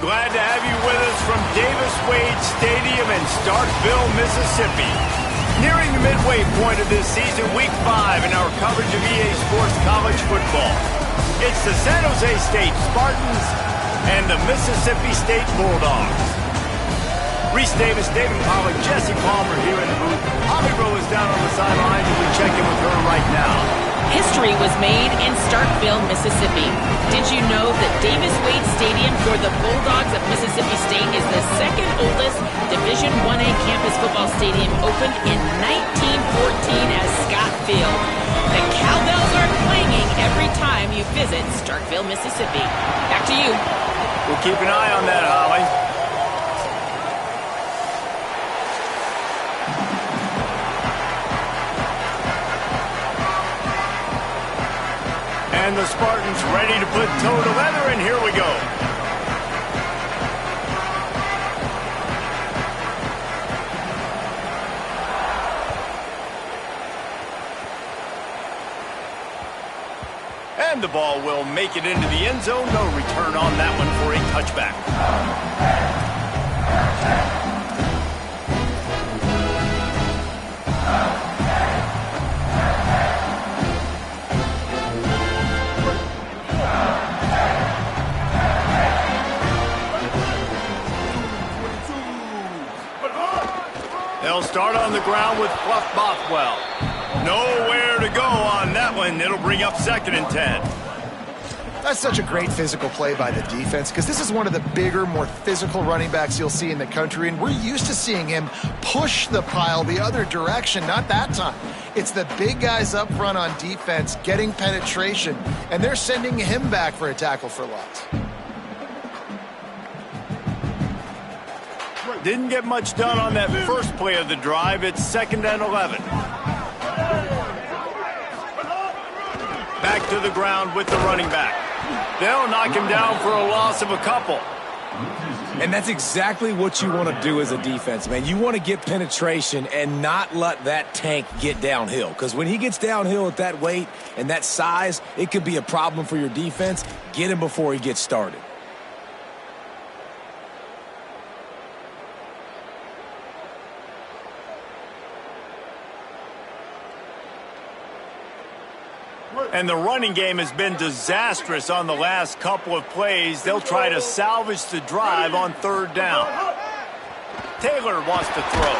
Glad to have you with us from Davis-Wade Stadium in Starkville, Mississippi. Nearing the midway point of this season, Week 5 in our coverage of EA Sports College football. It's the San Jose State Spartans and the Mississippi State Bulldogs. Reese Davis, David Pollack, Jesse Palmer here in the booth. Bobby Rowe is down on the sidelines, and we check in with her right now. History was made in Starkville, Mississippi. Did you know that Davis-Wade Stadium for the Bulldogs of Mississippi State is the second oldest Division I-A campus football stadium, opened in 1914 as Scott Field? The cowbells are clanging every time you visit Starkville, Mississippi. Back to you. We'll keep an eye on that, Holly. And the Spartans ready to put toe to leather, and here we go. And the ball will make it into the end zone. No return on that one for a touchback. They'll start on the ground with Fluff Bothwell. Nowhere to go on that one. It'll bring up 2nd and 10. That's such a great physical play by the defense, because this is one of the bigger, more physical running backs you'll see in the country, and we're used to seeing him push the pile the other direction. Not that time. It's the big guys up front on defense getting penetration, and they're sending him back for a tackle for loss. Didn't get much done on that first play of the drive. It's 2nd and 11. Back to the ground with the running back. They'll knock him down for a loss of a couple. And that's exactly what you want to do as a defense, man. You want to get penetration and not let that tank get downhill. Because when he gets downhill at that weight and that size, it could be a problem for your defense. Get him before he gets started. And the running game has been disastrous on the last couple of plays. They'll try to salvage the drive on 3rd down. Taylor wants to throw.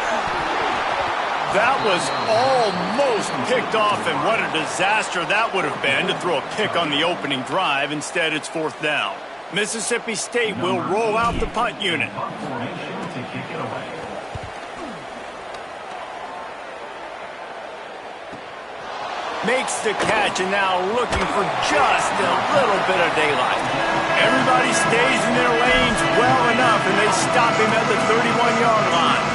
That was almost picked off, and what a disaster that would have been to throw a pick on the opening drive. Instead, it's 4th down. Mississippi State will roll out the punt unit. Makes the catch, and now looking for just a little bit of daylight. Everybody stays in their lanes well enough, and they stop him at the 31-yard line.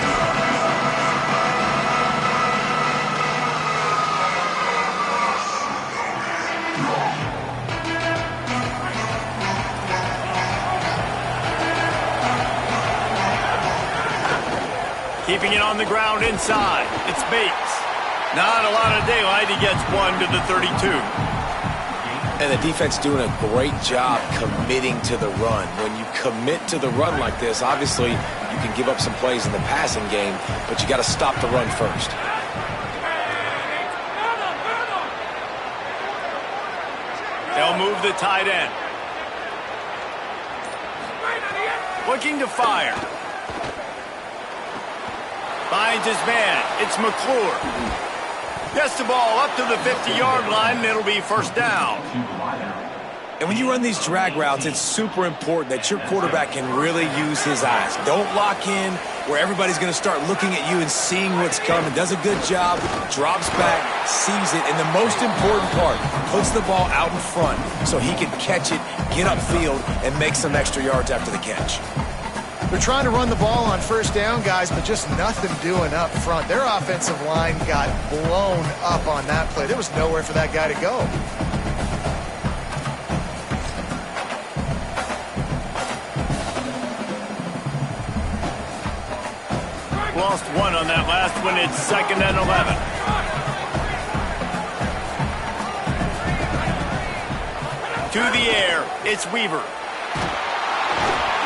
Keeping it on the ground inside. It's Bates. Not a lot of daylight. He gets one to the 32. And the defense doing a great job committing to the run. When you commit to the run like this, obviously you can give up some plays in the passing game, but you got to stop the run first. They'll move the tight end. Looking to fire. Finds his man. It's McClure. Gets the ball up to the 50-yard line, and it'll be 1st down. And when you run these drag routes, it's super important that your quarterback can really use his eyes. Don't lock in where everybody's going to start looking at you and seeing what's coming. Does a good job, drops back, sees it, and the most important part, puts the ball out in front so he can catch it, get upfield, and make some extra yards after the catch. They're trying to run the ball on 1st down, guys, but just nothing doing up front. Their offensive line got blown up on that play. There was nowhere for that guy to go. Lost one on that last one. It's 2nd and 11. To the air. It's Weaver.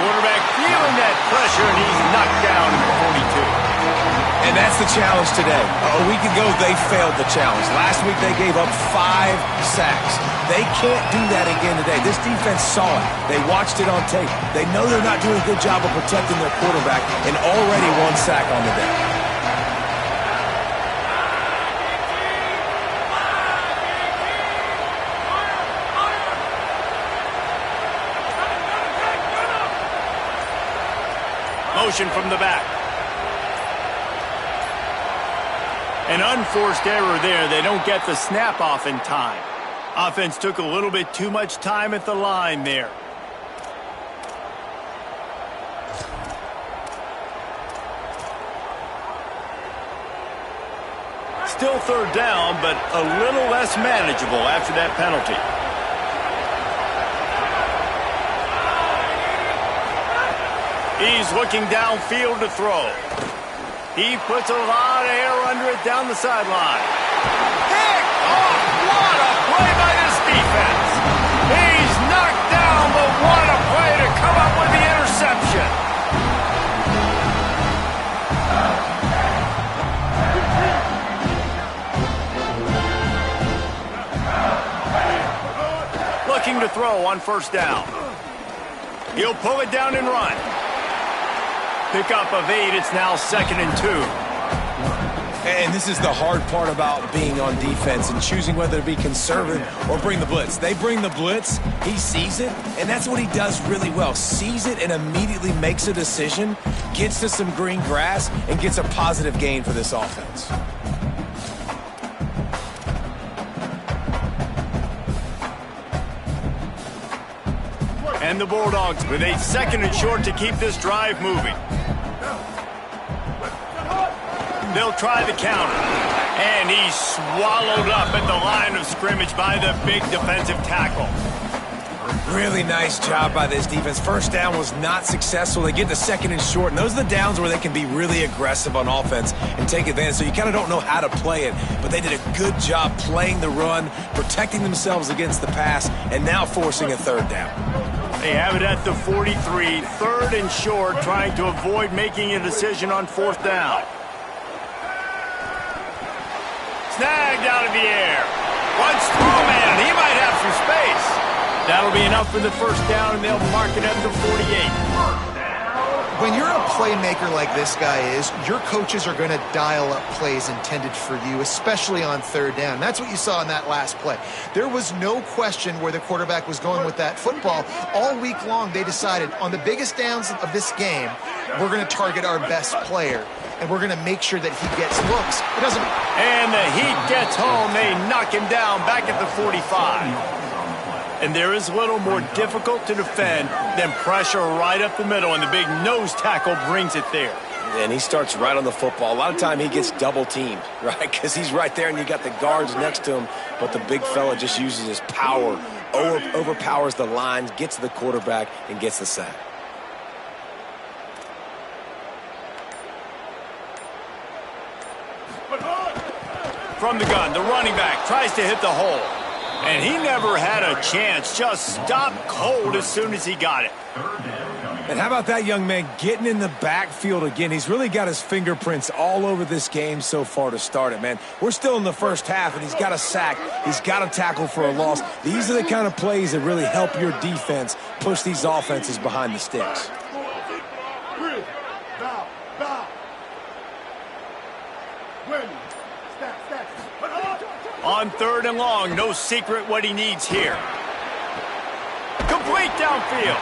Quarterback feeling that pressure, and he's knocked down at the 42. And that's the challenge today. A week ago, they failed the challenge. Last week, they gave up 5 sacks. They can't do that again today. This defense saw it. They watched it on tape. They know they're not doing a good job of protecting their quarterback, and already 1 sack on the day. Motion from the back. An unforced error there. They don't get the snap off in time. Offense took a little bit too much time at the line there. Still third down, but a little less manageable after that penalty. He's looking downfield to throw. He puts a lot of air under it down the sideline. Pick off! What a play by this defense. He's knocked down, but what a play to come up with the interception. Looking to throw on first down. He'll pull it down and run. Pickup of 8, it's now 2nd and 2. And this is the hard part about being on defense and choosing whether to be conservative or bring the blitz. They bring the blitz, he sees it, and that's what he does really well. Sees it and immediately makes a decision, gets to some green grass, and gets a positive gain for this offense. And the Bulldogs with a 2nd and short to keep this drive moving. They'll try the counter. And he's swallowed up at the line of scrimmage by the big defensive tackle. Really nice job by this defense. First down was not successful. They get the 2nd and short, and those are the downs where they can be really aggressive on offense and take advantage. So you kind of don't know how to play it, but they did a good job playing the run, protecting themselves against the pass, and now forcing a 3rd down. They have it at the 43, 3rd and short, trying to avoid making a decision on 4th down. Snagged out of the air. Runs through, man. He might have some space. That'll be enough for the first down, and they'll mark it at the 48. When you're a playmaker like this guy is, your coaches are going to dial up plays intended for you, especially on 3rd down. That's what you saw in that last play. There was no question where the quarterback was going with that football. All week long, they decided on the biggest downs of this game, we're going to target our best player, and we're going to make sure that he gets looks. It doesn't. And the heat gets home. They knock him down back at the 45. And there is a little more difficult to defend than pressure right up the middle, and the big nose tackle brings it there. And he starts right on the football. A lot of time he gets double-teamed, right? Because he's right there, and you got the guards next to him, but the big fella just uses his power, overpowers the lines, gets to the quarterback, and gets the sack. From the gun, the running back tries to hit the hole. And he never had a chance, just stopped cold as soon as he got it. And how about that young man getting in the backfield again? He's really got his fingerprints all over this game so far to start it, man. We're still in the first half, and he's got a sack. He's got a tackle for a loss. These are the kind of plays that really help your defense push these offenses behind the sticks. On 3rd and long, no secret what he needs here. Complete downfield.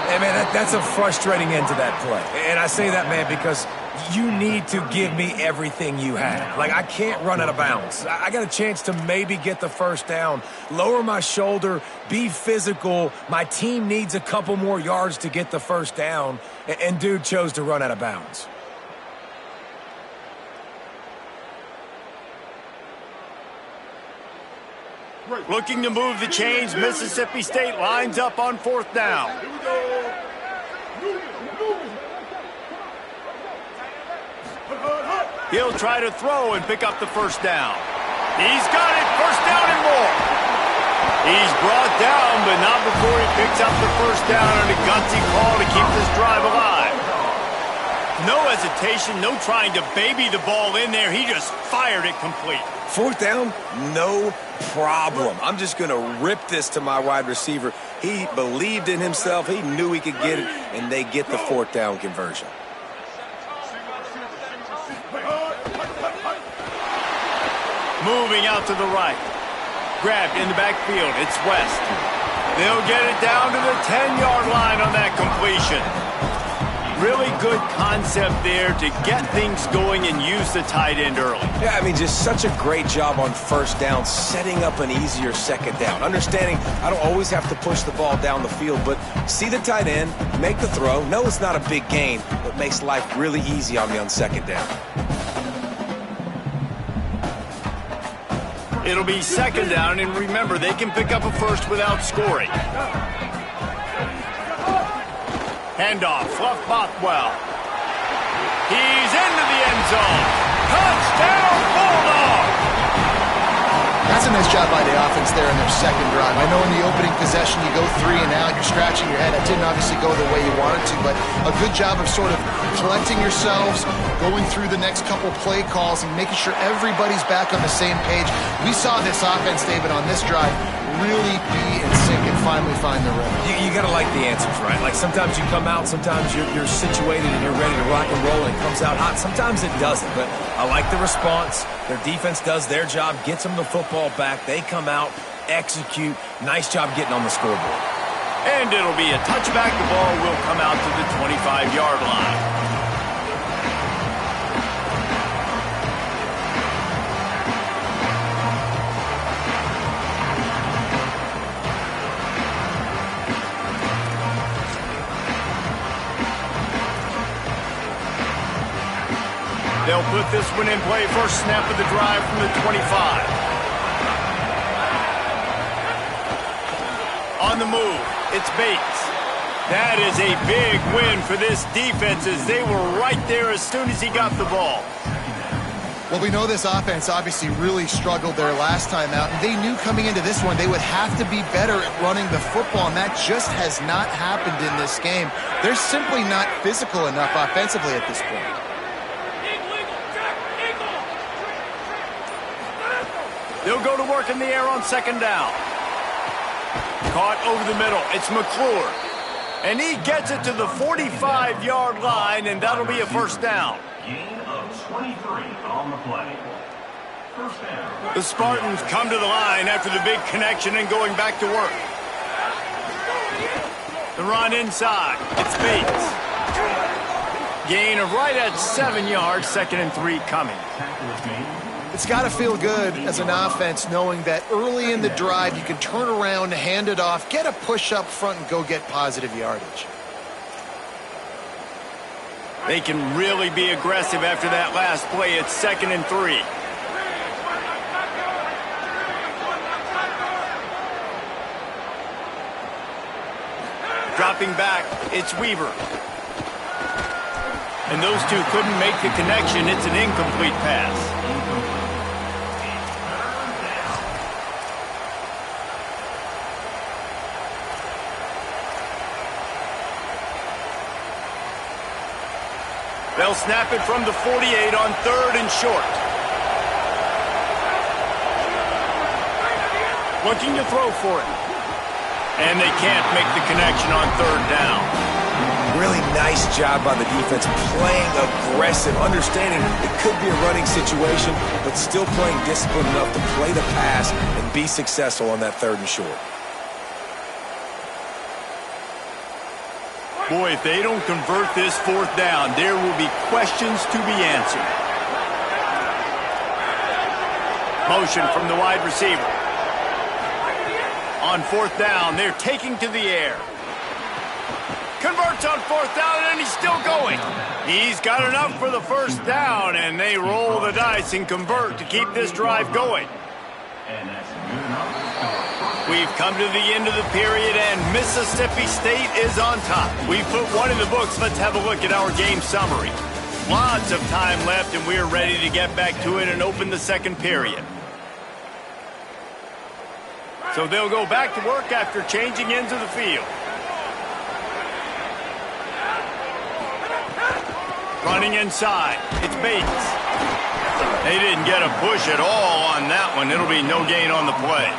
Hey, man, that's a frustrating end to that play. And I say that, man, because you need to give me everything you have. Like, I can't run out of bounds. I got a chance to maybe get the first down, lower my shoulder, be physical. My team needs a couple more yards to get the first down, and dude chose to run out of bounds. Looking to move the chains, Mississippi State lines up on 4th down. He'll try to throw and pick up the first down. He's got it, first down and more. He's brought down, but not before he picks up the first down on a gutsy call to keep this drive alive. No hesitation, no trying to baby the ball in there. He just fired it complete. Fourth down, no problem. I'm just going to rip this to my wide receiver. He believed in himself. He knew he could get it, and they get the fourth down conversion. Moving out to the right. Grabbed in the backfield. It's West. They'll get it down to the 10-yard line on that completion. Really good concept there to get things going and use the tight end early. Yeah, I mean, just such a great job on first down, setting up an easier second down. Understanding I don't always have to push the ball down the field, but see the tight end, make the throw. No, it's not a big gain, but makes life really easy on me on second down. It'll be second down, and remember, they can pick up a first without scoring. Handoff, Fluff Bothwell. He's into the end zone. Touchdown, Bulldog! That's a nice job by the offense there in their second drive. I know in the opening possession you go 3 and out, you're scratching your head. That didn't obviously go the way you wanted to, but a good job of sort of collecting yourselves, going through the next couple play calls, and making sure everybody's back on the same page. We saw this offense, David, on this drive really be in sync and finally find the rhythm. You got to like the answers, right? Like sometimes you come out, sometimes you're situated and you're ready to rock and roll and it comes out hot. Sometimes it doesn't, but I like the response. Their defense does their job, gets them the football back. They come out, execute. Nice job getting on the scoreboard. And it'll be a touchback. The ball will come out to the 25-yard line. They'll put this one in play. First snap of the drive from the 25. On the move, it's Bates. That is a big win for this defense as they were right there as soon as he got the ball. Well, we know this offense obviously really struggled there last time out, and they knew coming into this one they would have to be better at running the football, and that just has not happened in this game. They're simply not physical enough offensively at this point. They'll go to work in the air on second down. Caught over the middle. It's McClure. And he gets it to the 45-yard line, and that'll be a first down. Gain of 23 on the play. First down. The Spartans come to the line after the big connection and going back to work. The run inside. It's Bates. Gain of right at 7 yards. 2nd and 3 coming. It's got to feel good as an offense knowing that early in the drive you can turn around, hand it off, get a push up front, and go get positive yardage. They can really be aggressive after that last play. It's 2nd and 3. Dropping back, it's Weaver. And those two couldn't make the connection. It's an incomplete pass. They'll snap it from the 48 on 3rd and short. Looking to throw for it. And they can't make the connection on 3rd down. Really nice job by the defense, playing aggressive, understanding it could be a running situation, but still playing disciplined enough to play the pass and be successful on that 3rd and short. Boy, if they don't convert this 4th down, there will be questions to be answered. Motion from the wide receiver. On 4th down, they're taking to the air. Converts on 4th down, and he's still going. He's got enough for the first down, and they roll the dice and convert to keep this drive going. We've come to the end of the period, and Mississippi State is on top. We've put one in the books. Let's have a look at our game summary. Lots of time left, and we're ready to get back to it and open the second period. So they'll go back to work after changing into the field. Running inside. It's Bates. They didn't get a push at all on that one. It'll be no gain on the play.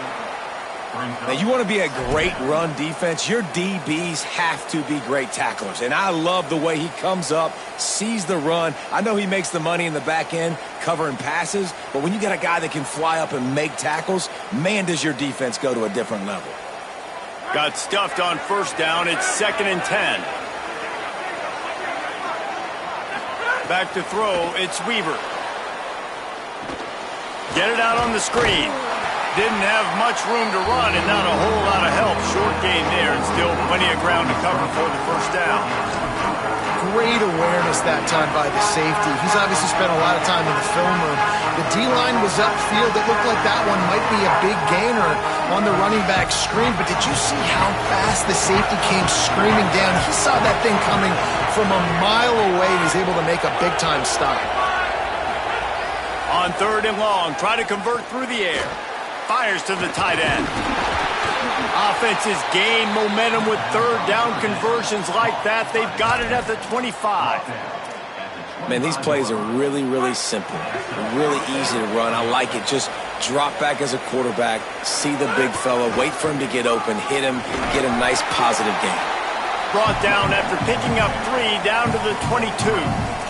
Now, you want to be a great run defense, your DBs have to be great tacklers. And I love the way he comes up, sees the run. I know he makes the money in the back end covering passes, but when you got a guy that can fly up and make tackles, man, does your defense go to a different level. Got stuffed on first down. It's 2nd and 10. Back to throw. It's Weaver. Get it out on the screen. Didn't have much room to run and not a whole lot of help. Short gain there and still plenty of ground to cover for the first down. Great awareness that time by the safety. He's obviously spent a lot of time in the film room. The D-line was upfield. It looked like that one might be a big gainer on the running back screen, but did you see how fast the safety came screaming down? He saw that thing coming from a mile away and he's able to make a big-time stop. On 3rd and long, try to convert through the air. Fires to the tight end. Offenses gain momentum with 3rd down conversions like that. They've got it at the 25. Man, these plays are really, really simple. Really easy to run. I like it. Just drop back as a quarterback, see the big fella, wait for him to get open, hit him, get a nice positive gain. Brought down after picking up 3 down to the 22.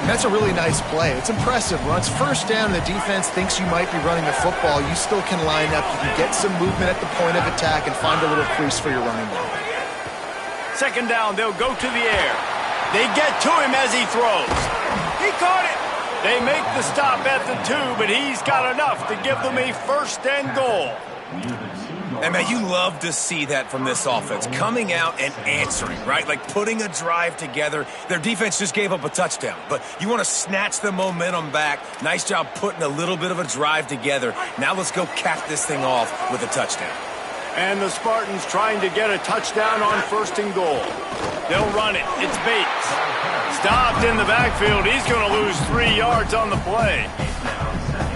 That's a really nice play. It's impressive. Once first down, the defense thinks you might be running the football. You still can line up. You can get some movement at the point of attack and find a little crease for your running back. 2nd down, they'll go to the air. They get to him as he throws. He caught it. They make the stop at the 2, but he's got enough to give them a 1st and goal. And, man, you love to see that from this offense, coming out and answering, right? Like putting a drive together. Their defense just gave up a touchdown, but you want to snatch the momentum back. Nice job putting a little bit of a drive together. Now let's go cap this thing off with a touchdown. And the Spartans trying to get a touchdown on 1st and goal. They'll run it. It's Bates. Stopped in the backfield. He's going to lose 3 yards on the play.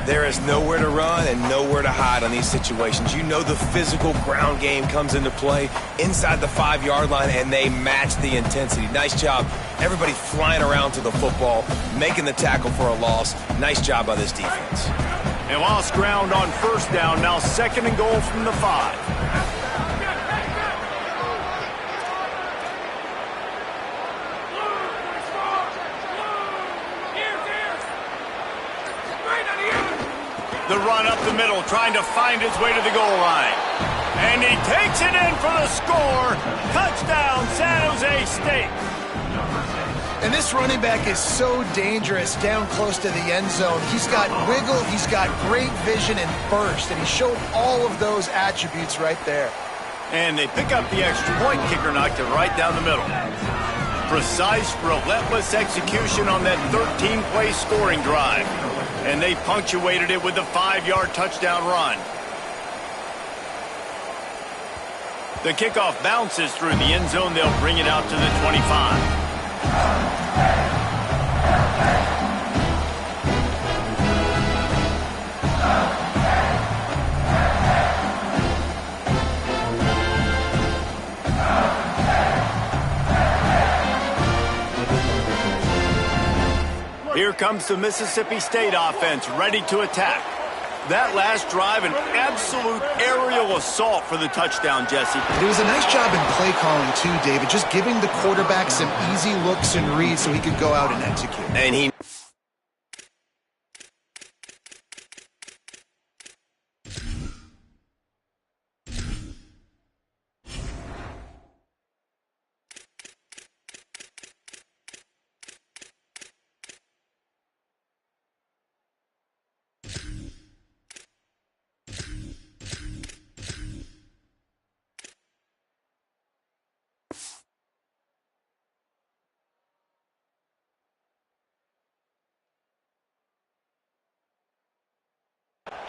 There is nowhere to run and nowhere to hide on these situations. You know the physical ground game comes into play inside the 5-yard line, and they match the intensity. Nice job. Everybody flying around to the football, making the tackle for a loss. Nice job by this defense. They lost ground on 1st down. Now 2nd and goal from the 5. The run up the middle, trying to find his way to the goal line. And he takes it in for the score. Touchdown, San Jose State. And this running back is so dangerous down close to the end zone. He's got wiggle, he's got great vision and burst, and he showed all of those attributes right there. And they pick up the extra point. Kicker knocked it right down the middle. Precise, relentless execution on that 13-play scoring drive. And they punctuated it with a 5-yard touchdown run. The kickoff bounces through the end zone. They'll bring it out to the 25. Here comes the Mississippi State offense, ready to attack. That last drive, an absolute aerial assault for the touchdown, Jesse. It was a nice job in play calling, too, David, just giving the quarterback some easy looks and reads so he could go out and execute. And he...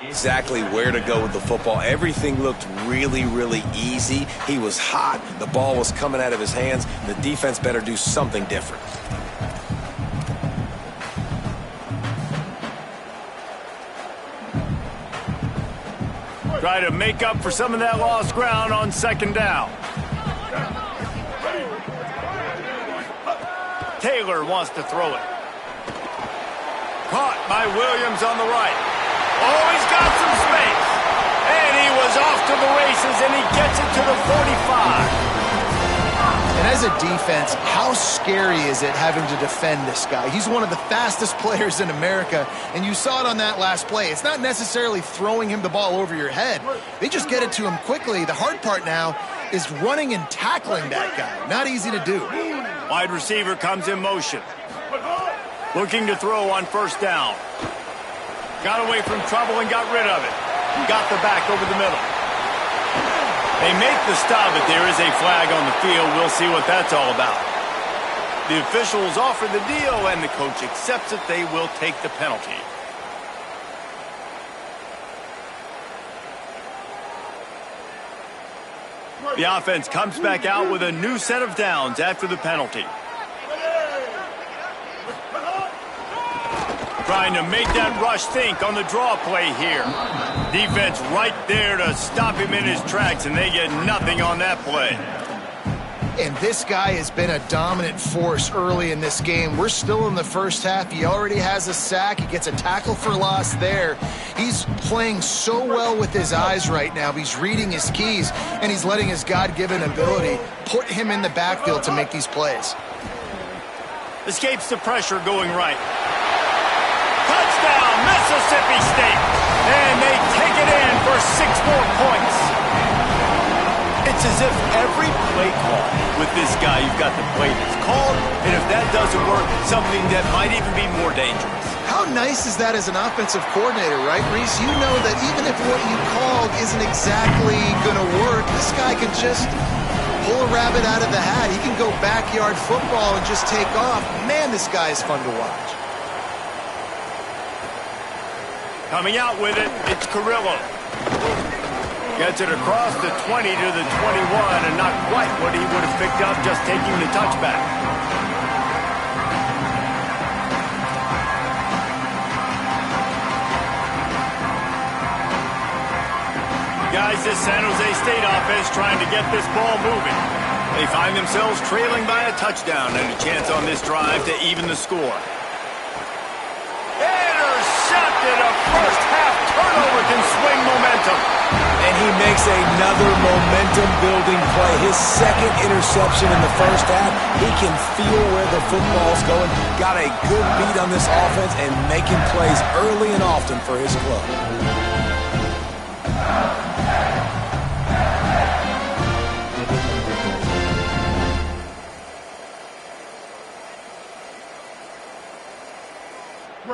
exactly where to go with the football. Everything looked really, really easy. He was hot. The ball was coming out of his hands. The defense better do something different. Try to make up for some of that lost ground on second down. Taylor wants to throw it. Caught by Williams on the right. Oh, he's got some space. And he was off to the races, and he gets it to the 45. And as a defense, how scary is it having to defend this guy? He's one of the fastest players in America, and you saw it on that last play. It's not necessarily throwing him the ball over your head. They just get it to him quickly. The hard part now is running and tackling that guy. Not easy to do. Wide receiver comes in motion. Looking to throw on first down. Got away from trouble and got rid of it. Got the back over the middle. They make the stop, but there is a flag on the field. We'll see what that's all about. The officials offer the deal, and the coach accepts it. They will take the penalty. The offense comes back out with a new set of downs after the penalty. Trying to make that rush think on the draw play here. Defense right there to stop him in his tracks, and they get nothing on that play. And this guy has been a dominant force early in this game. We're still in the first half. He already has a sack. He gets a tackle for loss there. He's playing so well with his eyes right now. He's reading his keys, and he's letting his God-given ability put him in the backfield to make these plays. Escapes the pressure going right. Touchdown, Mississippi State. And they take it in for 6 more points. It's as if every play call with this guy, you've got the play that's called, and if that doesn't work, something that might even be more dangerous. How nice is that as an offensive coordinator, right, Reese? You know that even if what you called isn't exactly going to work, this guy can just pull a rabbit out of the hat. He can go backyard football and just take off. Man, this guy is fun to watch. Coming out with it, it's Carrillo. Gets it across the 20 to the 21, and not quite what he would have picked up just taking the touchback. Guys, this San Jose State offense trying to get this ball moving. They find themselves trailing by a touchdown and a chance on this drive to even the score. Intercepted. A first-half turnover can swing momentum. And he makes another momentum-building play. His second interception in the first half. He can feel where the football's going. Got a good beat on this offense and making plays early and often for his club.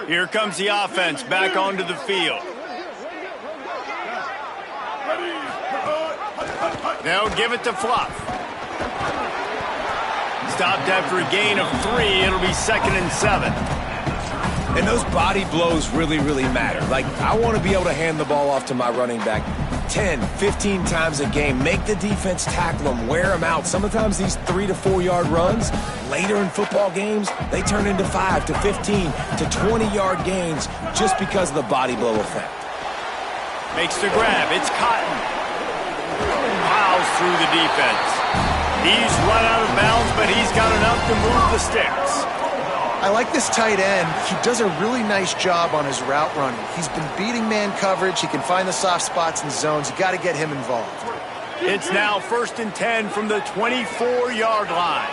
Here comes the offense back onto the field. They'll give it to Fluff. Stopped after a gain of 3. It'll be 2nd and 7. And those body blows really, really matter. Like, I want to be able to hand the ball off to my running back 10, 15 times a game. Make the defense tackle them, wear them out. Sometimes these 3 to 4 yard runs, later in football games, they turn into 5 to 15 to 20 yard gains just because of the body blow effect. Makes the grab. It's Cotton. Plows through the defense. He's run out of bounds, but he's got enough to move the sticks. I like this tight end. He does a really nice job on his route running. He's been beating man coverage. He can find the soft spots and zones. You got to get him involved. It's now 1st and 10 from the 24-yard line.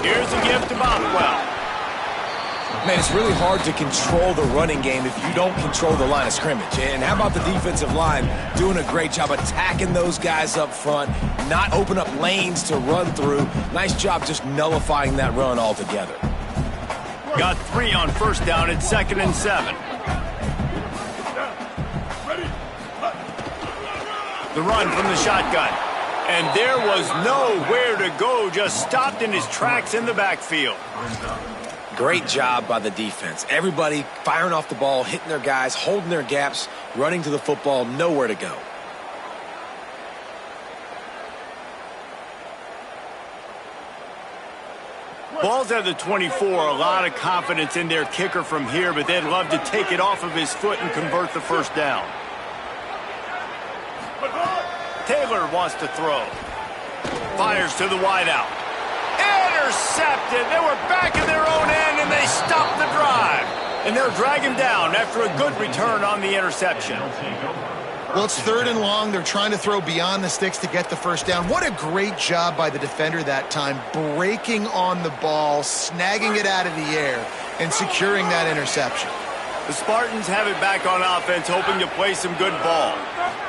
Here's a gift to Bothwell. Man, it's really hard to control the running game if you don't control the line of scrimmage. And how about the defensive line doing a great job attacking those guys up front, not open up lanes to run through. Nice job just nullifying that run altogether. Got 3 on first down. It's 2nd and 7. The run from the shotgun. And there was nowhere to go, just stopped in his tracks in the backfield. Great job by the defense. Everybody firing off the ball, hitting their guys, holding their gaps, running to the football, nowhere to go. Ball's at the 24, a lot of confidence in their kicker from here, but they'd love to take it off of his foot and convert the first down. Taylor wants to throw. Fires to the wideout. Intercepted. They were back in their own end, and they stopped the drive. And they'll drag him down after a good return on the interception. Well, it's 3rd and long. They're trying to throw beyond the sticks to get the first down. What a great job by the defender that time, breaking on the ball, snagging it out of the air, and securing that interception. The Spartans have it back on offense, hoping to play some good ball.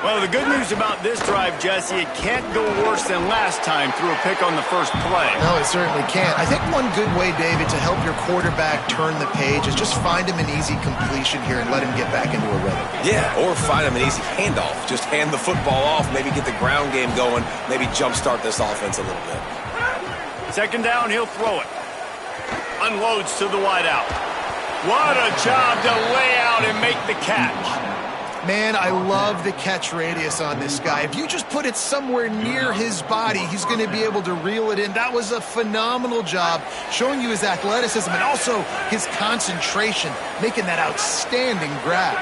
Well, the good news about this drive, Jesse, it can't go worse than last time through a pick on the first play. No, it certainly can't. I think one good way, David, to help your quarterback turn the page is just find him an easy completion here and let him get back into a rhythm. Yeah, or find him an easy handoff. Just hand the football off, maybe get the ground game going, maybe jumpstart this offense a little bit. 2nd down, he'll throw it. Unloads to the wideout. What a job to lay out and make the catch. Man, I love the catch radius on this guy. If you just put it somewhere near his body, he's going to be able to reel it in. That was a phenomenal job, showing you his athleticism and also his concentration, making that outstanding grab.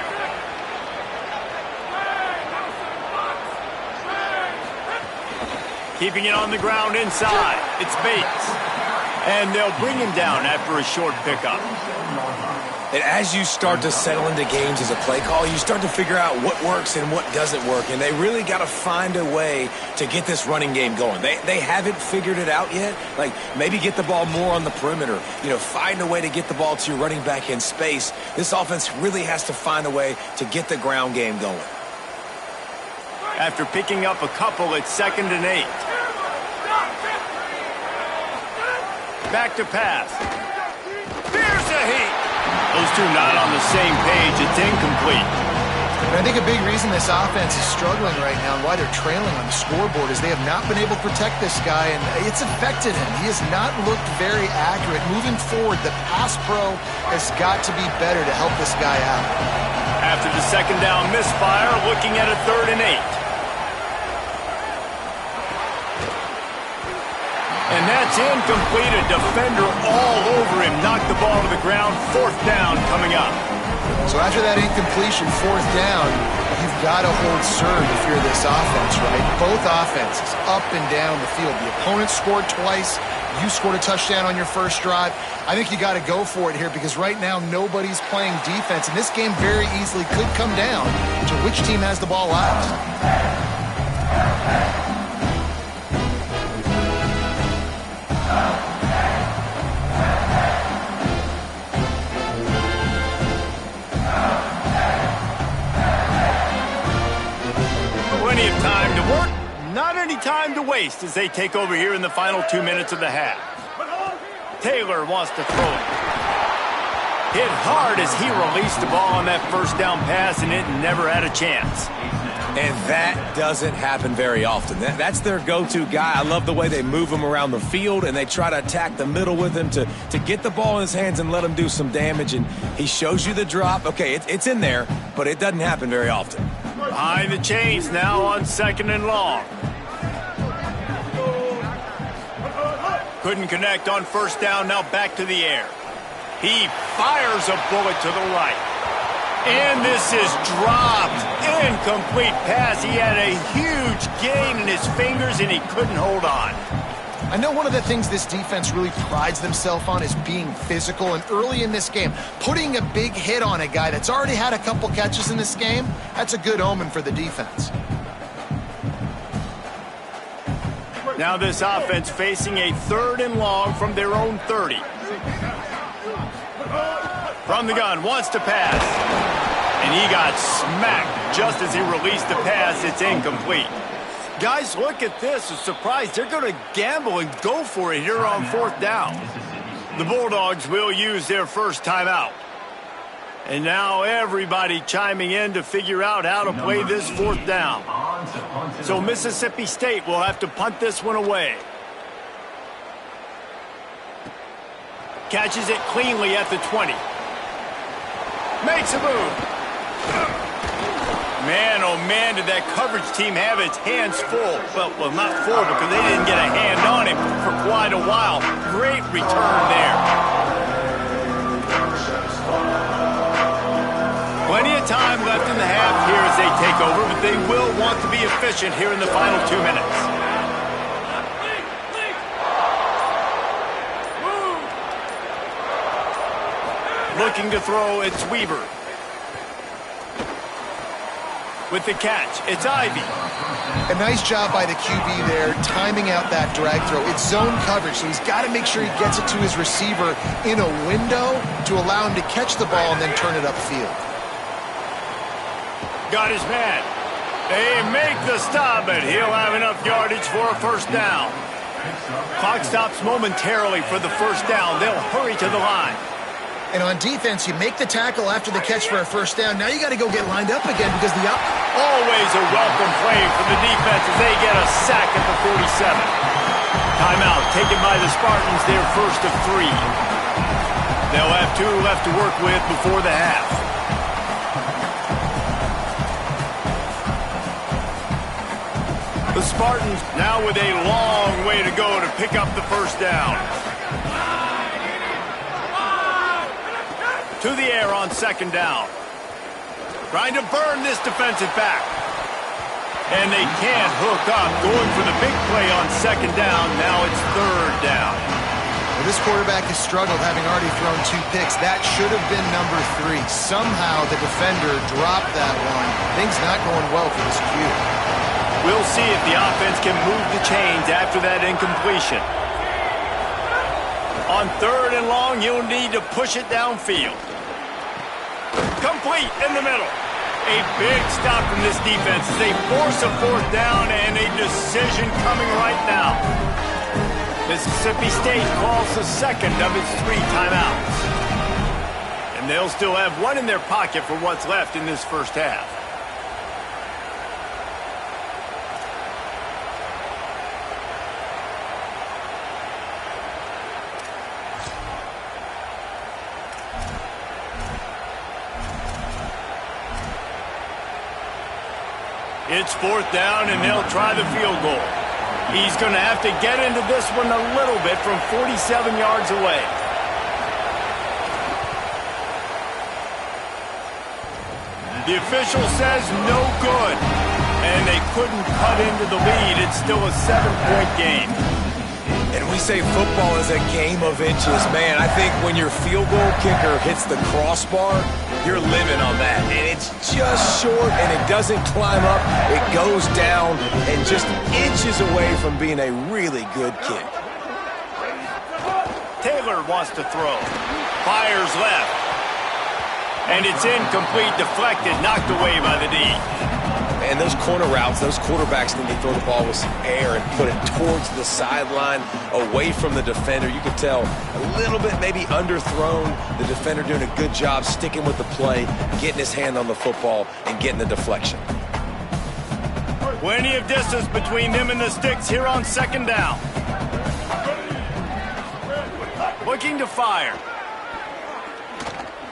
Keeping it on the ground inside. It's Bates. And they'll bring him down after a short pickup. And as you start to settle into games as a play call, you start to figure out what works and what doesn't work. And they really got to find a way to get this running game going. They haven't figured it out yet. Like, maybe get the ball more on the perimeter. You know, find a way to get the ball to your running back in space. This offense really has to find a way to get the ground game going. After picking up a couple, it's 2nd and 8. Back to pass. Here's a heat. Those two not on the same page. It's incomplete. And I think a big reason this offense is struggling right now and why they're trailing on the scoreboard is they have not been able to protect this guy, and it's affected him. He has not looked very accurate. Moving forward, the pass pro has got to be better to help this guy out. After the 2nd down misfire, looking at a 3rd and 8. And that's incomplete. A defender all over him. Knocked the ball to the ground. 4th down coming up. So after that incompletion, 4th down, you've got to hold serve if you're this offense, right? Both offenses up and down the field. The opponent scored twice. You scored a touchdown on your first drive. I think you got to go for it here because right now nobody's playing defense. And this game very easily could come down to which team has the ball last. Plenty of time to work, not any time to waste as they take over here in the final 2 minutes of the half. Taylor wants to throw it. Hit hard as he released the ball on that first down pass, and it never had a chance. And that doesn't happen very often. That's their go-to guy. I love the way they move him around the field, and they try to attack the middle with him to get the ball in his hands and let him do some damage. And he shows you the drop. Okay, it's in there, but it doesn't happen very often. Behind the chains now on 2nd and long. Couldn't connect on 1st down, now back to the air. He fires a bullet to the right. And this is dropped. Incomplete pass. He had a huge gain in his fingers, and he couldn't hold on. I know one of the things this defense really prides themselves on is being physical, and early in this game, putting a big hit on a guy that's already had a couple catches in this game, that's a good omen for the defense. Now this offense facing a 3rd and long from their own 30. From the gun, wants to pass. And he got smacked just as he released the pass. It's incomplete. Guys, look at this. A surprise. They're going to gamble and go for it here on 4th down. The Bulldogs will use their first timeout. And now everybody chiming in to figure out how to play this 4th down. So Mississippi State will have to punt this one away. Catches it cleanly at the 20. Makes a move. Man, oh man, did that coverage team have its hands full. Well, not full because they didn't get a hand on him for quite a while. Great return there. Plenty of time left in the half here as they take over, but they will want to be efficient here in the final 2 minutes. Looking to throw, it's Weaver. With the catch, it's Ivy. A nice job by the QB there, timing out that drag throw. It's zone coverage, so he's got to make sure he gets it to his receiver in a window to allow him to catch the ball and then turn it upfield. Got his man. They make the stop, but he'll have enough yardage for a first down. Clock stops momentarily for the first down. They'll hurry to the line. And on defense, you make the tackle after the catch for a first down. Now you got to go get lined up again because the always a welcome play for the defense as they get a sack at the 47. Timeout taken by the Spartans, their first of 3. They'll have 2 left to work with before the half. The Spartans now with a long way to go to pick up the first down. To the air on second down. Trying to burn this defensive back. And they can't hook up. Going for the big play on second down. Now it's third down. Well, this quarterback has struggled, having already thrown 2 picks. That should have been number 3. Somehow the defender dropped that one. Things not going well for this Q. We'll see if the offense can move the chains after that incompletion. On third and long, you'll need to push it downfield. Complete in the middle. A big stop from this defense as they force a fourth down and a decision coming right now. Mississippi State calls the second of its 3 timeouts. And they'll still have 1 in their pocket for what's left in this first half. It's fourth down, and they'll try the field goal. He's going to have to get into this one a little bit from 47 yards away. The official says no good, and they couldn't cut into the lead. It's still a 7-point game. And we say football is a game of inches. Man, I think when your field goal kicker hits the crossbar, you're living on that. And it's just short, and it doesn't climb up. It goes down and just inches away from being a really good kick. Taylor wants to throw. Fires left. And it's incomplete, deflected, knocked away by the D. And those corner routes, those quarterbacks need to throw the ball with some air and put it towards the sideline, away from the defender. You can tell a little bit maybe underthrown. The defender doing a good job sticking with the play, getting his hand on the football, and getting the deflection. Plenty of distance between them and the sticks here on second down. Looking to fire.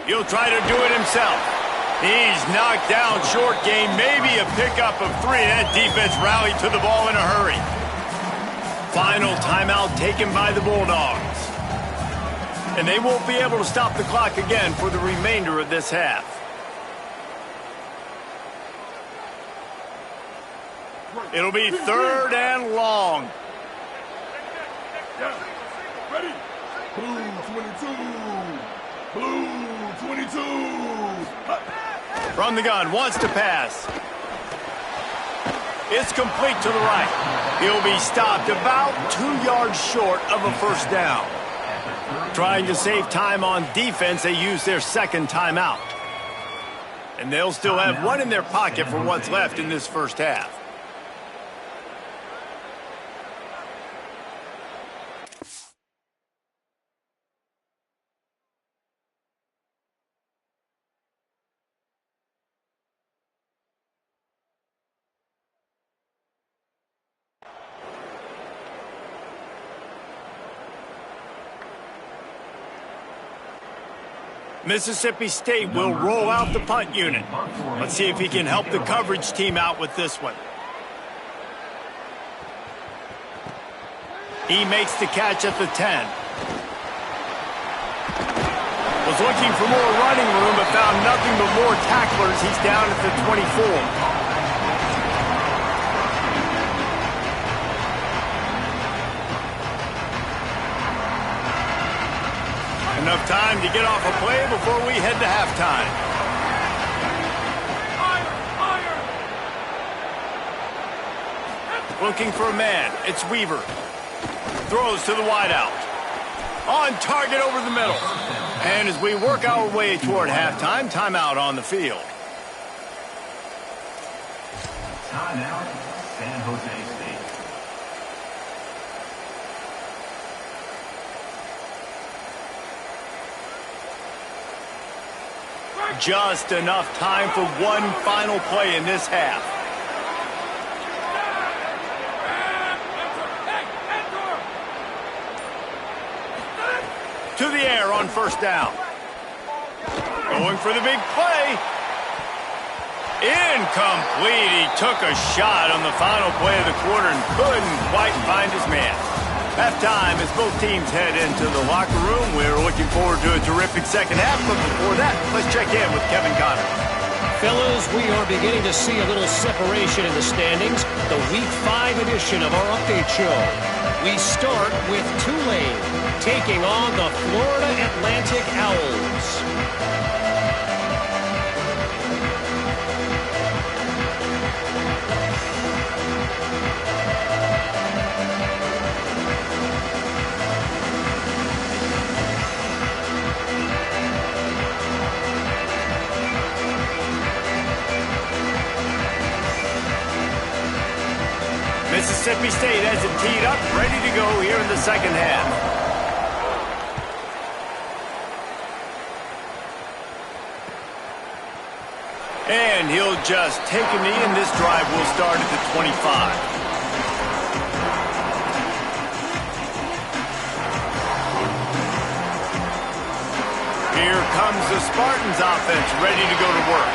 He'll try to do it himself. He's knocked down short game, maybe a pickup of 3. That defense rallied to the ball in a hurry. Final timeout taken by the Bulldogs. And they won't be able to stop the clock again for the remainder of this half. It'll be third and long. Ready? Blue 22. Blue 22. From the gun, wants to pass. It's complete to the right. He'll be stopped about 2 yards short of a first down. Trying to save time on defense, they use their second timeout. And they'll still have 1 in their pocket for what's left in this first half. Mississippi State will roll out the punt unit. Let's see if he can help the coverage team out with this one. He makes the catch at the 10. Was looking for more running room, but found nothing but more tacklers. He's down at the 24. Enough time to get off a play before we head to halftime. Looking for a man. It's Weaver. Throws to the wideout. On target over the middle. And as we work our way toward halftime, timeout on the field. Timeout, San Jose State. Just enough time for one final play in this half. To the air on first down. Going for the big play. Incomplete. He took a shot on the final play of the quarter and couldn't quite find his man. Halftime as both teams head into the locker room. We're looking forward to a terrific second half, but before that, let's check in with Kevin Connors. Fellas, we are beginning to see a little separation in the standings. The Week 5 edition of our update show. We start with Tulane taking on the Florida Atlantic Owls. Mississippi State has it teed up, ready to go here in the second half. And he'll just take a knee, and this drive will start at the 25. Here comes the Spartans offense, ready to go to work.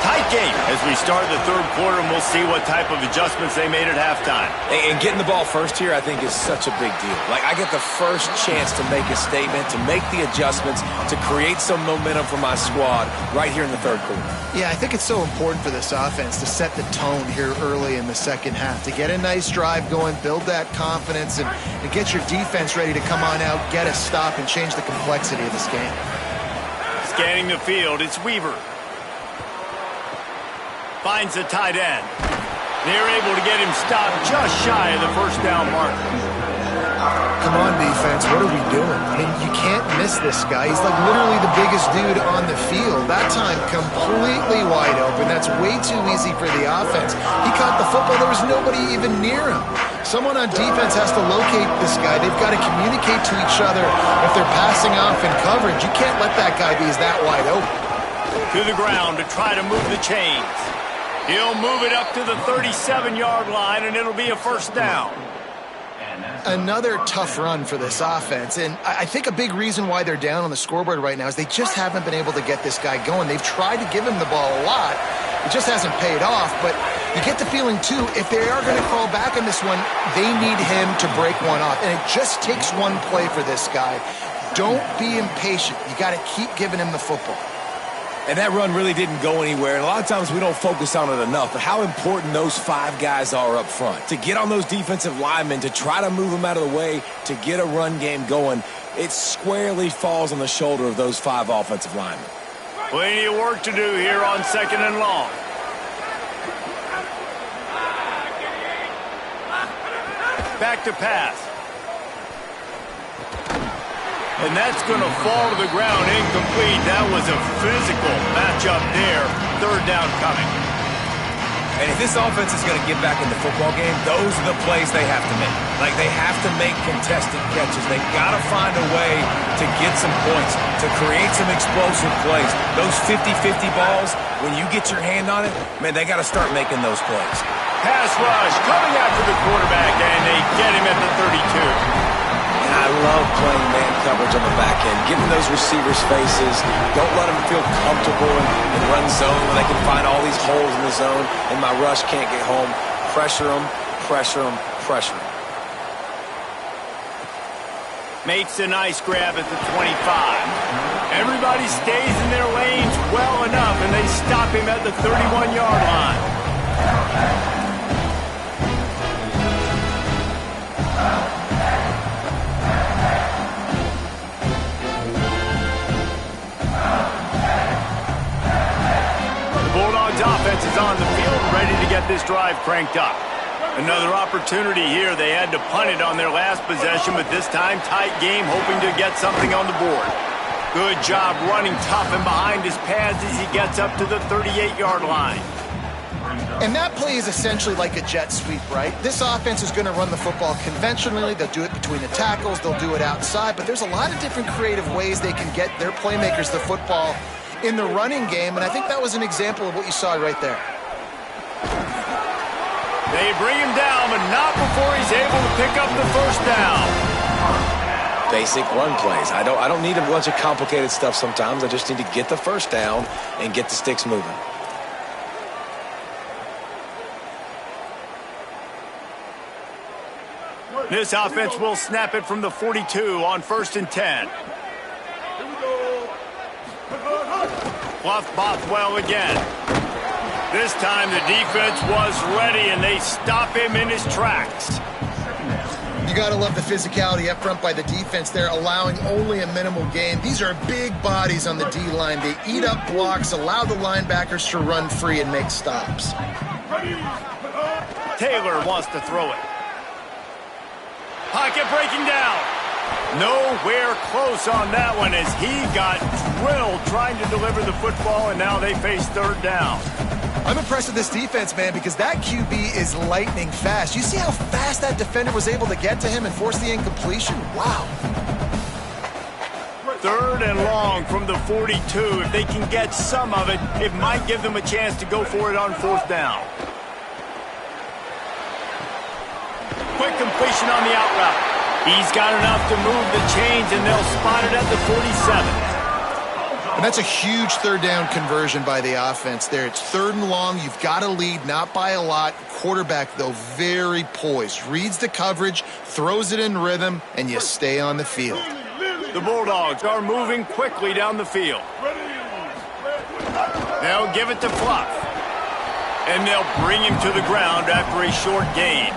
Tight game as we start the third quarter, and we'll see what type of adjustments they made at halftime. And getting the ball first here, I think, is such a big deal. Like, I get the first chance to make a statement, to make the adjustments, to create some momentum for my squad right here in the third quarter. Yeah, I think it's so important for this offense to set the tone here early in the second half, to get a nice drive going, build that confidence, and get your defense ready to come on out, get a stop, and change the complexity of this game. Scanning the field, it's Weaver. Finds the tight end. They're able to get him stopped just shy of the first down marker. Come on, defense. What are we doing? I mean, you can't miss this guy. He's like literally the biggest dude on the field. That time, completely wide open. That's way too easy for the offense. He caught the football. There was nobody even near him. Someone on defense has to locate this guy. They've got to communicate to each other if they're passing off in coverage. You can't let that guy be that wide open. To the ground to try to move the chains. He'll move it up to the 37-yard line, and it'll be a first down. Another tough run for this offense, and I think a big reason why they're down on the scoreboard right now is they just haven't been able to get this guy going. They've tried to give him the ball a lot. It just hasn't paid off, but you get the feeling, too, if they are going to crawl back on this one, they need him to break one off, and it just takes one play for this guy. Don't be impatient. You got to keep giving him the football. And that run really didn't go anywhere. And a lot of times we don't focus on it enough. But how important those five guys are up front. To get on those defensive linemen, to try to move them out of the way, to get a run game going, it squarely falls on the shoulder of those five offensive linemen. Plenty of work to do here on second and long. Back to pass. And that's going to fall to the ground incomplete. That was a physical matchup there. Third down coming. And if this offense is going to get back in the football game, those are the plays they have to make. Like, they have to make contested catches. They got to find a way to get some points, to create some explosive plays. Those 50-50 balls, when you get your hand on it, man, they got to start making those plays. Pass rush coming after the quarterback, and they get him at the 32. And I love playing man coverage on the back end, giving those receivers faces. Don't let them feel comfortable and run zone when they can find all these holes in the zone, and my rush can't get home. Pressure them, pressure them, pressure them. Makes a nice grab at the 25. Everybody stays in their lanes well enough, and they stop him at the 31-yard line. The Bulldogs offense is on the field, ready to get this drive cranked up. Another opportunity here. They had to punt it on their last possession, but this time tight game, hoping to get something on the board. Good job running tough and behind his pads as he gets up to the 38-yard line. And that play is essentially like a jet sweep, right? This offense is going to run the football conventionally. They'll do it between the tackles. They'll do it outside. But there's a lot of different creative ways they can get their playmakers the football in the running game. And I think that was an example of what you saw right there. They bring him down, but not before he's able to pick up the first down. Basic run plays. I don't need a bunch of complicated stuff sometimes. I just need to get the first down and get the sticks moving. This offense will snap it from the 42 on 1st and 10. Bluff Bothwell again. This time the defense was ready, and they stop him in his tracks. You got to love the physicality up front by the defense there, allowing only a minimal gain. These are big bodies on the D-line. They eat up blocks, allow the linebackers to run free and make stops. Taylor wants to throw it. Pocket breaking down. Nowhere close on that one as he got drilled trying to deliver the football, and now they face 3rd down. I'm impressed with this defense, man, because that QB is lightning fast. You see how fast that defender was able to get to him and force the incompletion? Wow. 3rd and long from the 42. If they can get some of it, it might give them a chance to go for it on 4th down. Quick completion on the out route. He's got enough to move the chains, and they'll spot it at the 47. And that's a huge 3rd down conversion by the offense there. It's 3rd and long. You've got to lead, not by a lot. Quarterback, though, very poised. Reads the coverage, throws it in rhythm, and you stay on the field. The Bulldogs are moving quickly down the field. They'll give it to Fluff. And they'll bring him to the ground after a short gain.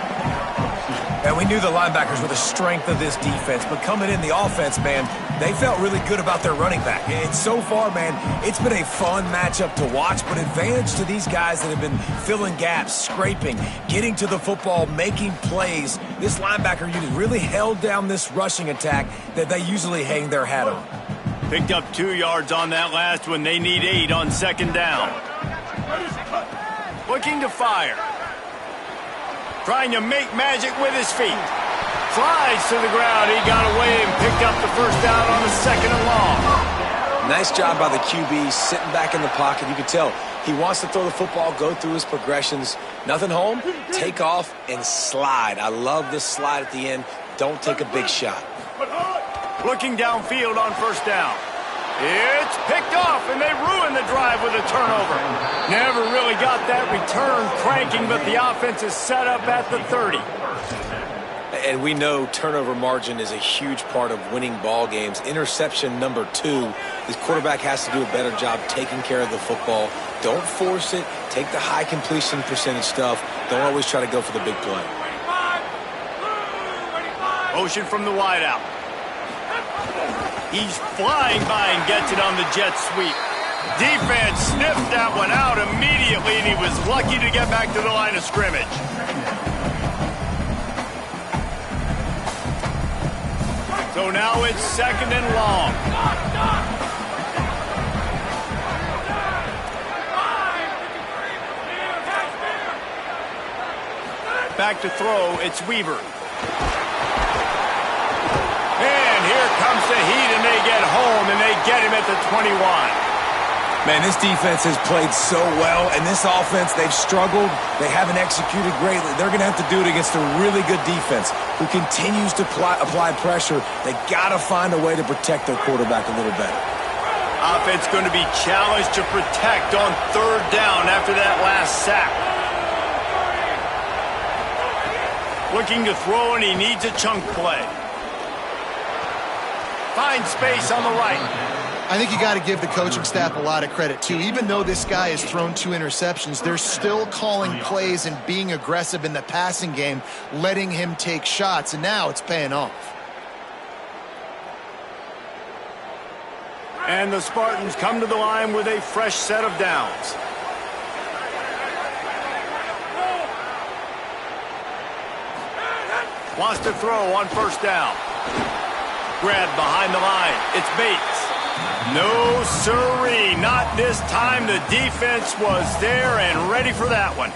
And we knew the linebackers were the strength of this defense, but coming in the offense, man, they felt really good about their running back. And so far, man, it's been a fun matchup to watch, but advantage to these guys that have been filling gaps, scraping, getting to the football, making plays. This linebacker unit really held down this rushing attack that they usually hang their hat on. Picked up 2 yards on that last one. They need 8 on 2nd down. Looking to fire. Trying to make magic with his feet. Slides to the ground. He got away and picked up the first down on the 2nd and long. Nice job by the QB, sitting back in the pocket. You can tell he wants to throw the football, go through his progressions. Nothing home, take off, and slide. I love this slide at the end. Don't take a big shot. Looking downfield on 1st down. It's picked off, and they ruin the drive with a turnover. Never really got that return cranking, but the offense is set up at the 30. And we know turnover margin is a huge part of winning ball games. Interception number 2. This quarterback has to do a better job taking care of the football. Don't force it. Take the high completion percentage stuff. Don't always try to go for the big play. Motion from the wideout. He's flying by and gets it on the jet sweep. Defense sniffed that one out immediately, and he was lucky to get back to the line of scrimmage. So now it's 2nd and long. Back to throw, it's Weaver. And here comes the heat, and they get home, and they get him at the 21. Man, this defense has played so well, and this offense, they've struggled. They haven't executed greatly. They're going to have to do it against a really good defense who continues to apply pressure. They got to find a way to protect their quarterback a little better. Offense going to be challenged to protect on third down after that last sack. Looking to throw, and he needs a chunk play. Finds space on the right. I think you got to give the coaching staff a lot of credit, too. Even though this guy has thrown 2 interceptions, they're still calling plays and being aggressive in the passing game, letting him take shots, and now it's paying off. And the Spartans come to the line with a fresh set of downs. Wants to throw on first down. Grabbed behind the line. It's Bates. No, sirree, not this time. The defense was there and ready for that one.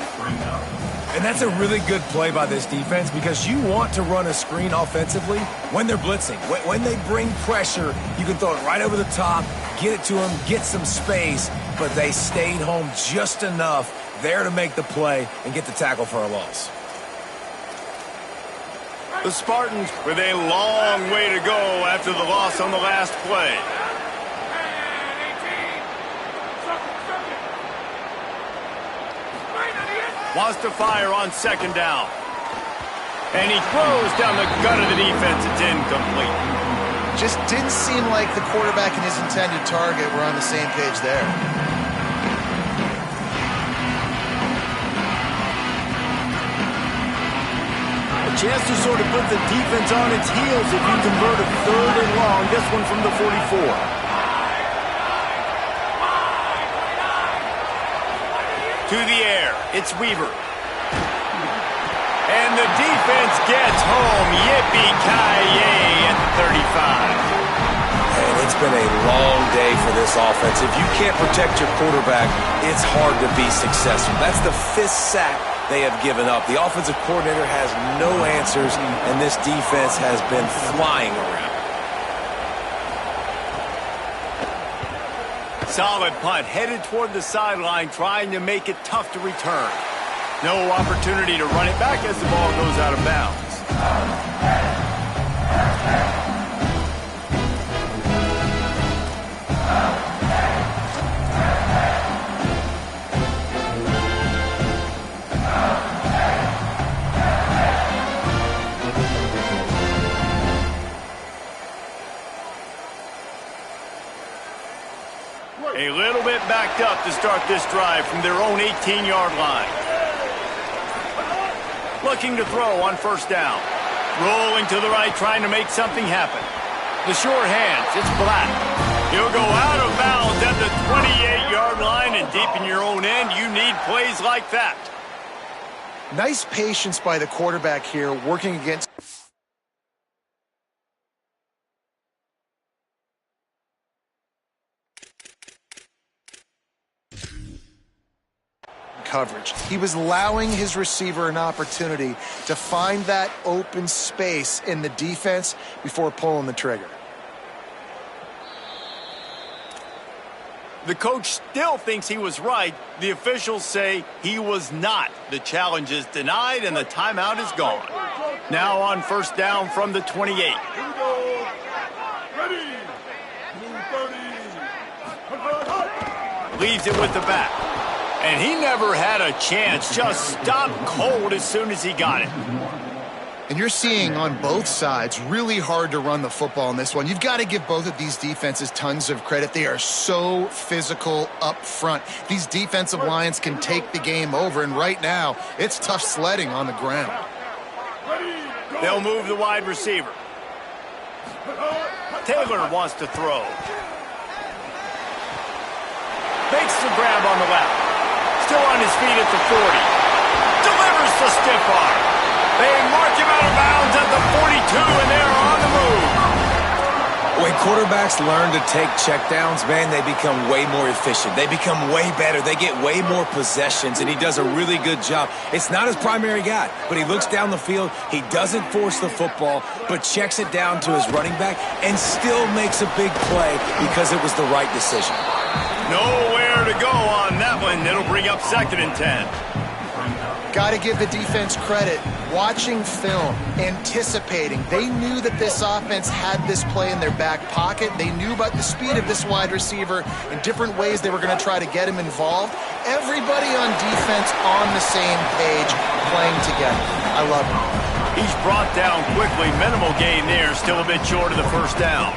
And that's a really good play by this defense because you want to run a screen offensively when they're blitzing. When they bring pressure, you can throw it right over the top, get it to them, get some space, but they stayed home just enough there to make the play and get the tackle for a loss. The Spartans with a long way to go after the loss on the last play. Wants to fire on second down. And he throws down the gut of the defense. It's incomplete. Just didn't seem like the quarterback and his intended target were on the same page there. A chance to sort of put the defense on its heels if you convert a third and long. This one from the 44. To the air, it's Weaver. And the defense gets home. Yippee-ki-yay at the 35. And it's been a long day for this offense. If you can't protect your quarterback, it's hard to be successful. That's the 5th sack they have given up. The offensive coordinator has no answers, and this defense has been flying around. Solid punt, headed toward the sideline, trying to make it tough to return. No opportunity to run it back as the ball goes out of bounds. A little bit backed up to start this drive from their own 18-yard line. Looking to throw on first down. Rolling to the right, trying to make something happen. The short hands, it's Black. He'll go out of bounds at the 28-yard line, and deep in your own end, you need plays like that. Nice patience by the quarterback here, working against coverage. He was allowing his receiver an opportunity to find that open space in the defense before pulling the trigger. The coach still thinks he was right. The officials say he was not. The challenge is denied and the timeout is gone. Now on first down from the 28. Here we go. Ready. Blue 30. Leaves it with the back. And he never had a chance. Just stopped cold as soon as he got it. And you're seeing on both sides really hard to run the football in this one. You've got to give both of these defenses tons of credit. They are so physical up front. These defensive lines can take the game over, and right now it's tough sledding on the ground. They'll move the wide receiver. Taylor wants to throw. Makes the grab on the left. Still on his feet at the 40. Delivers the stiff arm. They mark him out of bounds at the 42, and they're on the move. When quarterbacks learn to take checkdowns, man, they become way more efficient. They become way better. They get way more possessions, and he does a really good job. It's not his primary guy, but he looks down the field. He doesn't force the football, but checks it down to his running back and still makes a big play because it was the right decision. Nowhere to go on that one. It'll bring up 2nd and 10. Got to give the defense credit. Watching film, anticipating. They knew that this offense had this play in their back pocket. They knew about the speed of this wide receiver and different ways they were going to try to get him involved. Everybody on defense on the same page, playing together. I love it. He's brought down quickly. Minimal gain there. Still a bit short of the 1st down.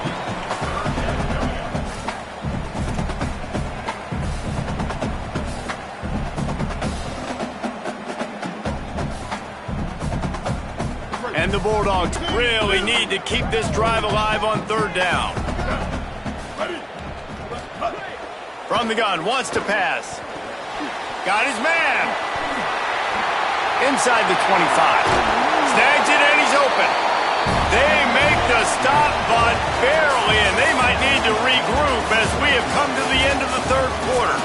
And the Bulldogs really need to keep this drive alive on 3rd down. From the gun, wants to pass. Got his man. Inside the 25. Snags it and he's open. They make the stop, but barely, and they might need to regroup as we have come to the end of the 3rd quarter.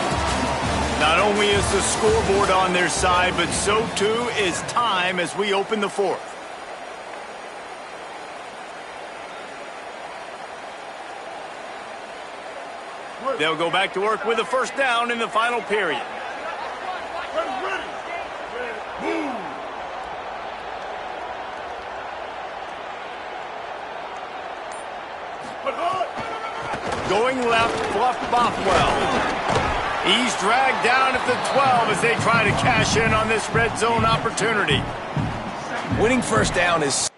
Not only is the scoreboard on their side, but so too is time as we open the 4th. They'll go back to work with a 1st down in the final period. Going left, Bluff Bothwell. He's dragged down at the 12 as they try to cash in on this red zone opportunity. Winning 1st down is...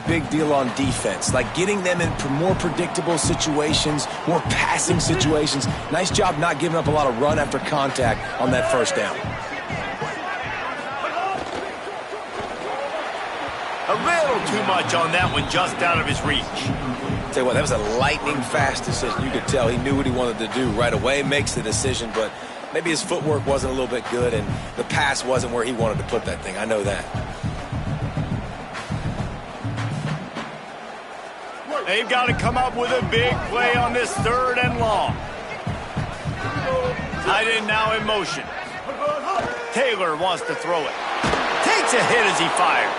Big deal on defense, like getting them in more predictable situations, more passing situations. Nice job not giving up a lot of run after contact on that first down. A little too much on that one, just out of his reach. Tell you what, that was a lightning fast decision. You could tell he knew what he wanted to do right away, makes the decision, but maybe his footwork wasn't a little bit good and the pass wasn't where he wanted to put that thing. I know that. They've got to come up with a big play on this 3rd and long. Tight end now in motion. Taylor wants to throw it. Takes a hit as he fires.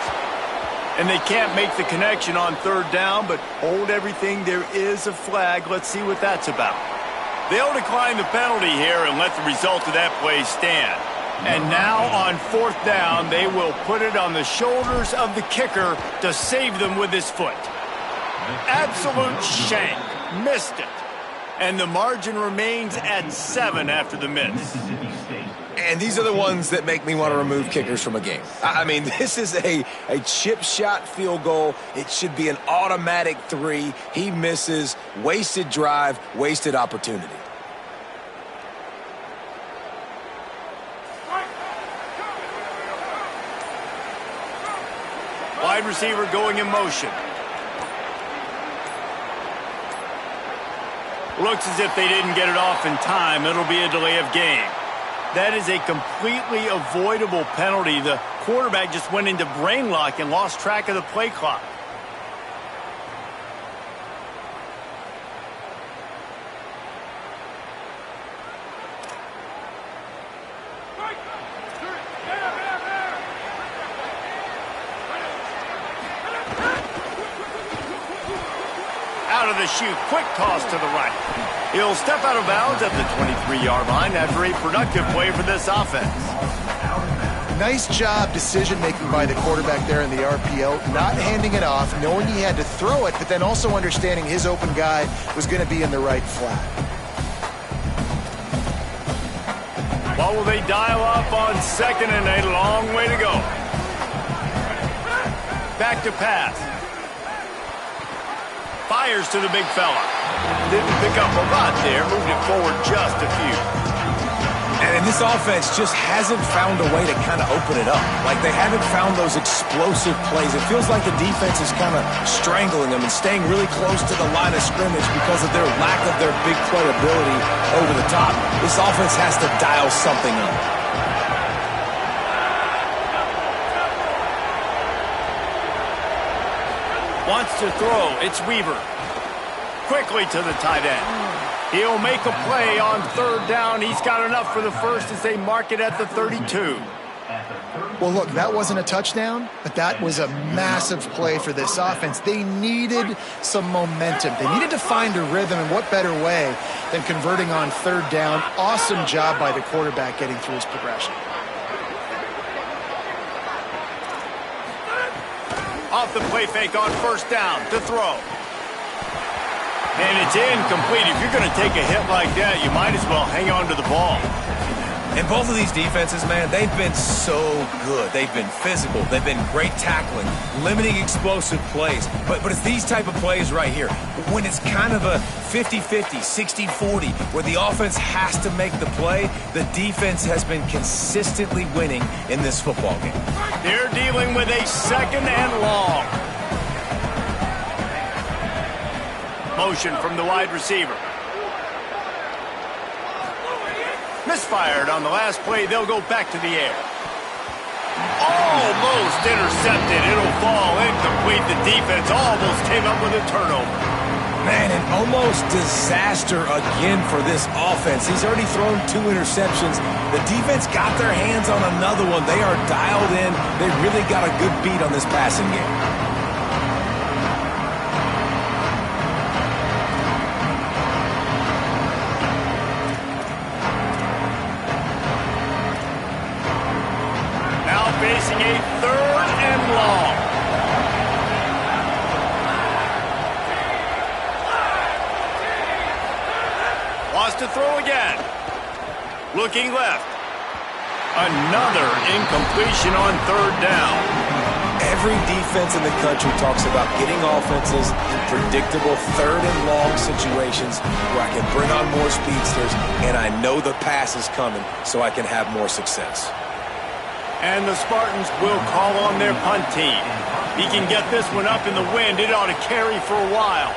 And they can't make the connection on 3rd down, but hold everything. There is a flag. Let's see what that's about. They'll decline the penalty here and let the result of that play stand. And now on 4th down, they will put it on the shoulders of the kicker to save them with his foot. Absolute shank. Missed it. And the margin remains at 7 after the miss. And these are the ones that make me want to remove kickers from a game. I mean, this is a chip shot field goal. It should be an automatic 3. He misses. Wasted drive, wasted opportunity. Wide receiver going in motion. Looks as if they didn't get it off in time. It'll be a delay of game. That is a completely avoidable penalty. The quarterback just went into brain lock and lost track of the play clock. Out of the chute, quick toss to the right. He'll step out of bounds at the 23-yard line after a productive play for this offense. Nice job decision-making by the quarterback there in the RPO, not handing it off, knowing he had to throw it, but then also understanding his open guy was going to be in the right flat. What will they dial up on 2nd and a long way to go? Back to pass. Fires to the big fella. Didn't pick up a lot there. Moved it forward just a few. And this offense just hasn't found a way to kind of open it up. Like they haven't found those explosive plays. It feels like the defense is kind of strangling them and staying really close to the line of scrimmage because of their lack of their big play ability over the top. This offense has to dial something up. Wants to throw. It's Weaver. Quickly to the tight end. He'll make a play on 3rd down. He's got enough for the first as they mark it at the 32. Well, look, that wasn't a touchdown, but that was a massive play for this offense. They needed some momentum. They needed to find a rhythm, and what better way than converting on 3rd down. Awesome job by the quarterback getting through his progression. Off the play fake on 1st down to throw. And it's incomplete. If you're going to take a hit like that, you might as well hang on to the ball. And both of these defenses, man, they've been so good. They've been physical. They've been great tackling, limiting explosive plays. But it's these type of plays right here. When it's kind of a 50-50, 60-40, where the offense has to make the play, the defense has been consistently winning in this football game. They're dealing with a 2nd and long. Motion from the wide receiver. Misfired on the last play. They'll go back to the air. Almost intercepted. It'll fall incomplete. The defense almost came up with a turnover. Man, an almost disaster again for this offense. He's already thrown 2 interceptions. The defense got their hands on another one. They are dialed in. They really got a good beat on this passing game. Facing a 3rd and long. Wants to throw again. Looking left. Another incompletion on 3rd down. Every defense in the country talks about getting offenses in predictable third and long situations where I can bring on more speedsters and I know the pass is coming so I can have more success. And the Spartans will call on their punt team. He can get this one up in the wind. It ought to carry for a while.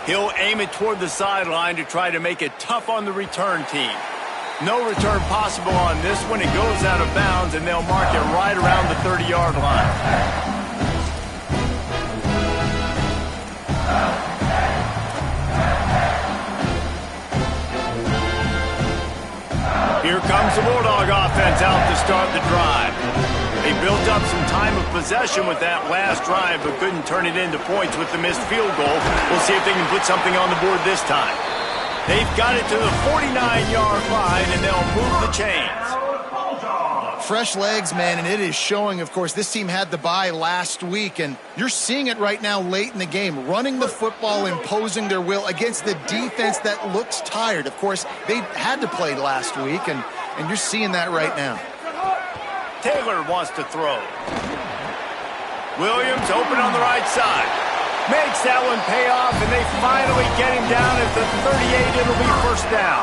He'll aim it toward the sideline to try to make it tough on the return team. No return possible on this one. It goes out of bounds, and they'll mark it right around the 30-yard line. Here comes the Bulldog offense out to start the drive. They built up some time of possession with that last drive, but couldn't turn it into points with the missed field goal. We'll see if they can put something on the board this time. They've got it to the 49-yard line, and they'll move the chains. Fresh legs, man, and it is showing, of course. This team had the bye last week, and you're seeing it right now late in the game, running the football, imposing their will against the defense that looks tired. Of course, they had to play last week, and you're seeing that right now. Taylor wants to throw. Williams open on the right side. Makes that one pay off, and they finally get him down at the 38. It'll be first down.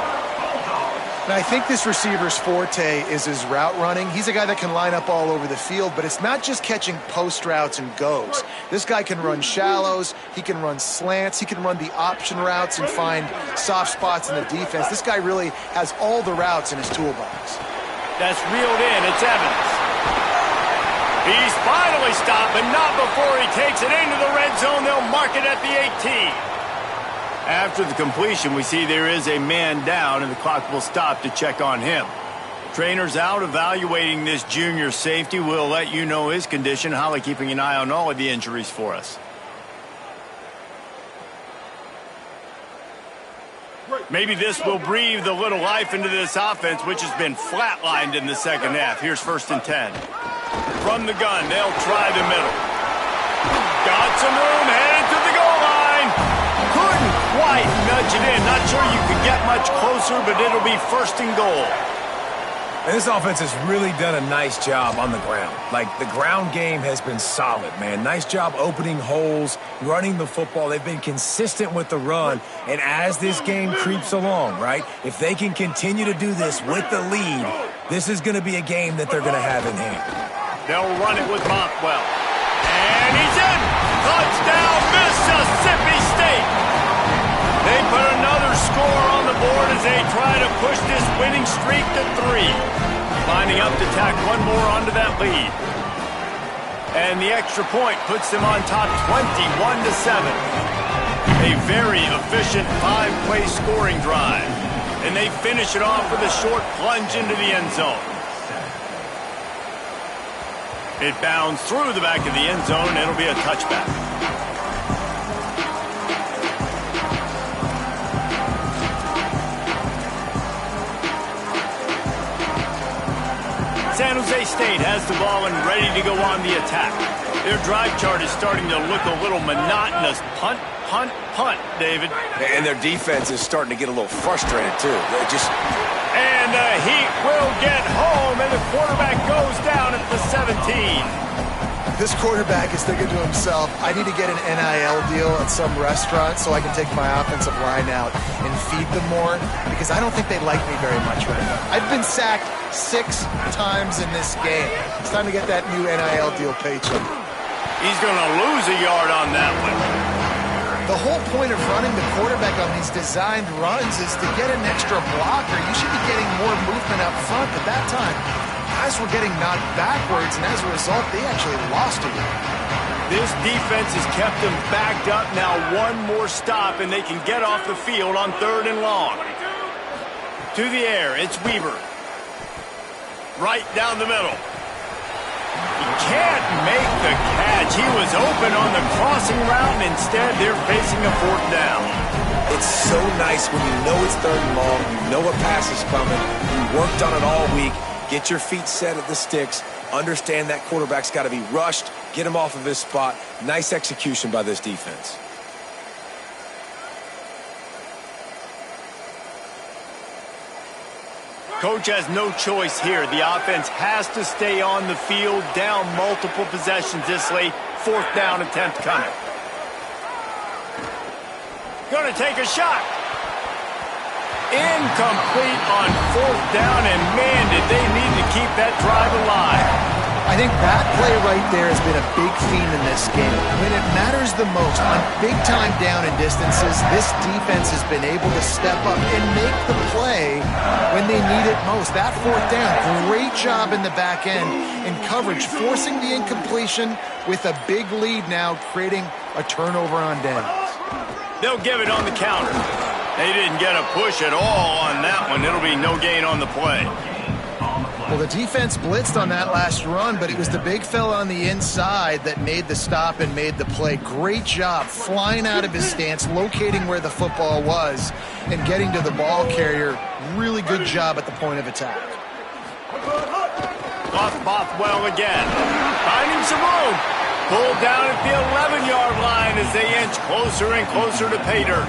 And I think this receiver's forte is his route running. He's a guy that can line up all over the field, but it's not just catching post routes and goes. This guy can run shallows, he can run slants, he can run the option routes and find soft spots in the defense. This guy really has all the routes in his toolbox. That's reeled in. It's Evans. He's finally stopped, but not before he takes it into the red zone. They'll mark it at the 18. After the completion, we see there is a man down, and the clock will stop to check on him. Trainer's out evaluating this junior safety. We'll let you know his condition. Holly keeping an eye on all of the injuries for us. Maybe this will breathe a little life into this offense, which has been flatlined in the second half. Here's 1st and 10. From the gun, they'll try the middle. Got some room, headed to the goal line. Couldn't quite nudge it in. Not sure you could get much closer, but it'll be 1st and goal. And this offense has really done a nice job on the ground. Like, the ground game has been solid, man. Nice job opening holes, running the football. They've been consistent with the run. And as this game creeps along, right, if they can continue to do this with the lead, this is going to be a game that they're going to have in hand. They'll run it with Bothwell. And he's in! Touchdown, Mississippi State! They put another score on the board as they try to push this winning streak to 3. Lining up to tack one more onto that lead. And the extra point puts them on top 21-7. A very efficient 5-play scoring drive. And they finish it off with a short plunge into the end zone. It bounds through the back of the end zone, and it'll be a touchback. San Jose State has the ball and ready to go on the attack. Their drive chart is starting to look a little monotonous. Punt, punt, punt, David. And their defense is starting to get a little frustrated, too. And the Heat will get home, and the quarterback goes down at the 17. This quarterback is thinking to himself, I need to get an NIL deal at some restaurant so I can take my offensive line out and feed them more, because I don't think they like me very much right now. I've been sacked 6 times in this game. It's time to get that new NIL deal paycheck. He's going to lose a yard on that one. The whole point of running the quarterback on these designed runs is to get an extra blocker. You should be getting more movement up front. At that time, guys were getting knocked backwards, and as a result, they actually lost a yard. This defense has kept them backed up. Now one more stop, and they can get off the field on 3rd and long. To the air, it's Weaver. Right down the middle. He can't make the catch. He was open on the crossing route, and instead they're facing a 4th down. It's so nice when you know it's 3rd and long, you know a pass is coming, you worked on it all week, get your feet set at the sticks, understand that quarterback's got to be rushed, get him off of his spot. Nice execution by this defense. Coach has no choice here. The offense has to stay on the field, down multiple possessions this late. 4th down attempt coming. Going to take a shot. Incomplete on 4th down, and man, did they need to keep that drive alive. I think that play right there has been a big theme in this game. When it matters the most, on big-time down and distances, this defense has been able to step up and make the play when they need it most. That 4th down, great job in the back end in coverage, forcing the incompletion with a big lead now, creating a turnover on downs. They'll give it on the counter. They didn't get a push at all on that one. It'll be no gain on the play. Well, the defense blitzed on that last run, but it was the big fella on the inside that made the stop and made the play. Great job flying out of his stance, locating where the football was, and getting to the ball carrier. Really good job at the point of attack. Off Bothwell again. Finding some room. Pulled down at the 11-yard line as they inch closer and closer to pay dirt.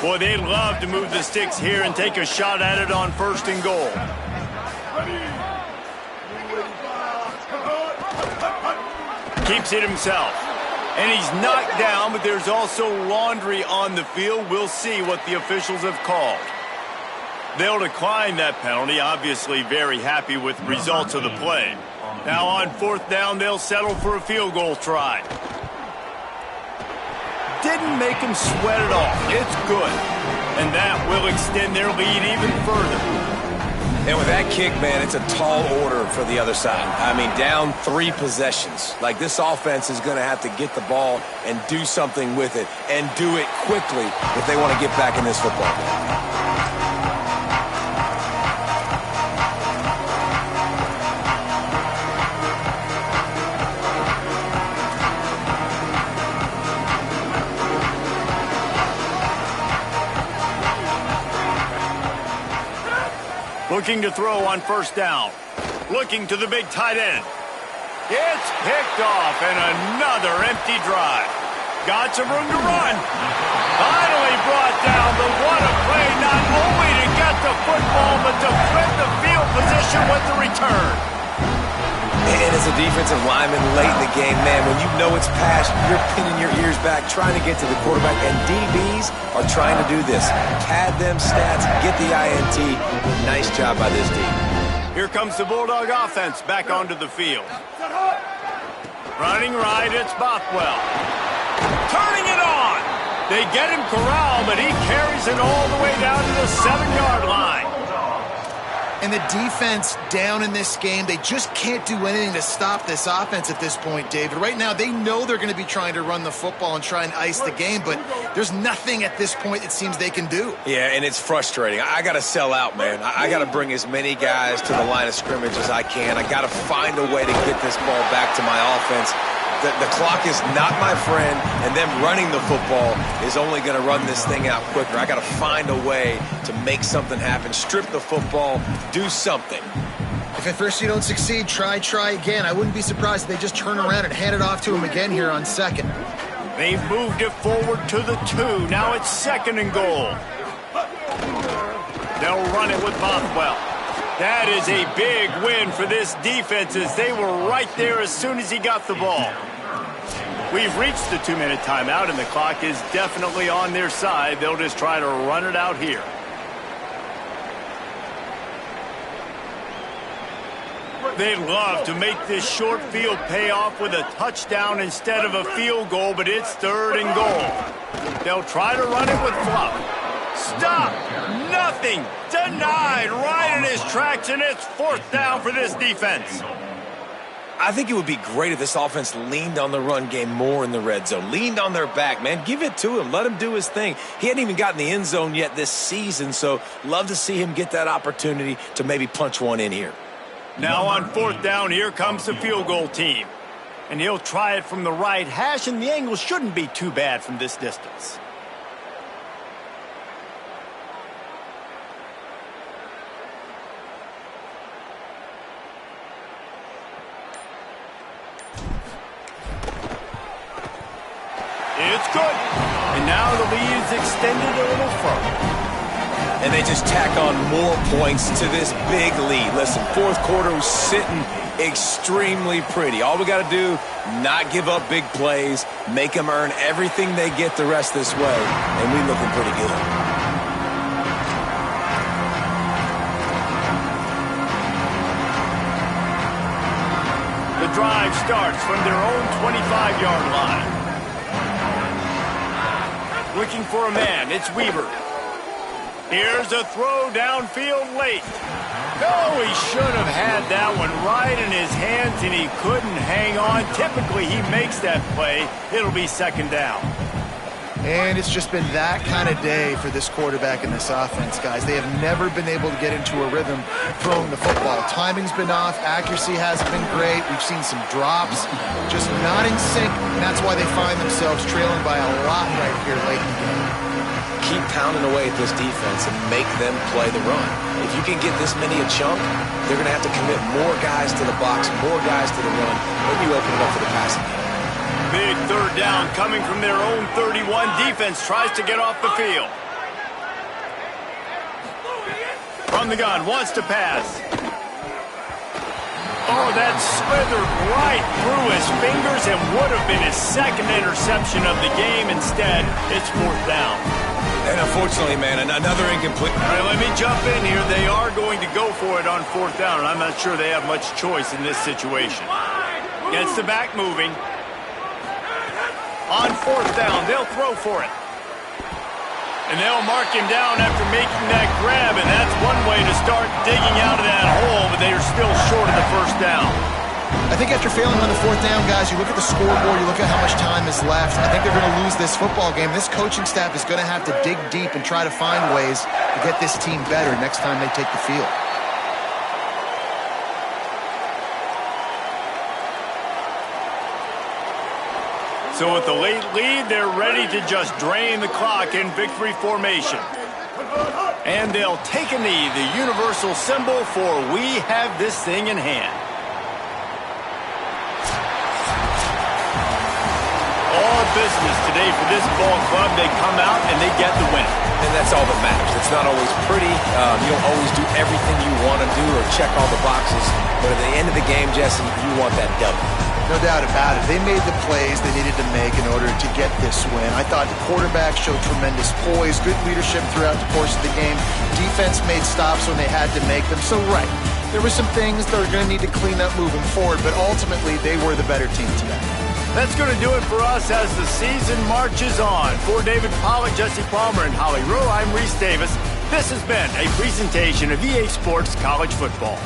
Boy, they'd love to move the sticks here and take a shot at it on 1st and goal. Keeps it himself. And he's knocked down, but there's also laundry on the field. We'll see what the officials have called. They'll decline that penalty, obviously very happy with the results of the play. Now on 4th down, they'll settle for a field goal try. Didn't make him sweat at all. It's good. And that will extend their lead even further. And with that kick, man, it's a tall order for the other side. I mean, down 3 possessions. Like, this offense is going to have to get the ball and do something with it, and do it quickly if they want to get back in this football game. Looking to throw on 1st down. Looking to the big tight end. It's picked off, and another empty drive. Got some room to run. Finally brought down, but what a play, not only to get the football, but to flip the field position with the return. And as a defensive lineman late in the game, man, when you know it's past, you're pinning your ears back, trying to get to the quarterback, and DBs are trying to do this. Pad them stats, get the INT. Nice job by this D. Here comes the Bulldog offense back onto the field. Running right, it's Bothwell. Turning it on. They get him corralled, but he carries it all the way down to the 7-yard line. And the defense down in this game, they just can't do anything to stop this offense at this point, David. Right now, they know they're going to be trying to run the football and try and ice the game, but there's nothing at this point it seems they can do. Yeah, and it's frustrating. I got to sell out, man. I got to bring as many guys to the line of scrimmage as I can. I got to find a way to get this ball back to my offense. The clock is not my friend, and them running the football is only going to run this thing out quicker. I got to find a way to make something happen, strip the football, do something. If at first you don't succeed, try again. I wouldn't be surprised if they just turn around and hand it off to him again here on 2nd. They've moved it forward to the 2. Now it's 2nd and goal. They'll run it with Bothwell. That is a big win for this defense, as they were right there as soon as he got the ball. We've reached the 2-minute timeout, and the clock is definitely on their side. They'll just try to run it out here. They'd love to make this short field pay off with a touchdown instead of a field goal, but it's 3rd and goal. They'll try to run it with Fluff. Stop! Nothing! Denied right in his tracks, and it's 4th down for this defense. I think it would be great if this offense leaned on the run game more in the red zone. Leaned on their back, man. Give it to him. Let him do his thing. He hadn't even gotten the end zone yet this season, so love to see him get that opportunity to maybe punch one in here. Now on 4th down, here comes the field goal team. And he'll try it from the right hash, and the angle shouldn't be too bad from this distance. That's good. And now the lead is extended a little further. And they just tack on more points to this big lead. Listen, fourth quarter was sitting extremely pretty. All we got to do, not give up big plays, make them earn everything they get the rest this way, and we looking pretty good. The drive starts from their own 25-yard line. Looking for a man, it's Weaver. Here's a throw downfield late. No, he should have had that one right in his hands, and he couldn't hang on. Typically, he makes that play. It'll be second down. And it's just been that kind of day for this quarterback and this offense, guys. They have never been able to get into a rhythm throwing the football. Timing's been off. Accuracy hasn't been great. We've seen some drops, just not in sync, and that's why they find themselves trailing by a lot right here late in the game. Keep pounding away at this defense and make them play the run. If you can get this many a chunk, they're going to have to commit more guys to the box, more guys to the run. Maybe open it up for the passing game. Big third down coming from their own 31. Defense tries to get off the field. From the gun, wants to pass. Oh, that slithered right through his fingers and would have been his second interception of the game. Instead, it's fourth down. And unfortunately, man, another incomplete. All right, let me jump in here. They are going to go for it on fourth down, and I'm not sure they have much choice in this situation. Gets the back moving. On fourth down, they'll throw for it. And they'll mark him down after making that grab, and that's one way to start digging out of that hole, but they are still short of the first down. I think after failing on the fourth down, guys, you look at the scoreboard, you look at how much time is left. I think they're going to lose this football game. This coaching staff is going to have to dig deep and try to find ways to get this team better next time they take the field. So with the late lead, they're ready to just drain the clock in victory formation. And they'll take a knee, the universal symbol for we have this thing in hand. All business today for this ball club. They come out and they get the win. And that's all that matters. It's not always pretty. You don't always do everything you want to do or check all the boxes. But at the end of the game, Jesse, you want that W. No doubt about it. They made the plays they needed to make in order to get this win. I thought the quarterback showed tremendous poise, good leadership throughout the course of the game. Defense made stops when they had to make them. So, right, there were some things they're going to need to clean up moving forward, but ultimately they were the better team today. That's going to do it for us as the season marches on. For David Pollack, Jesse Palmer, and Holly Rowe, I'm Reese Davis. This has been a presentation of EA Sports College Football.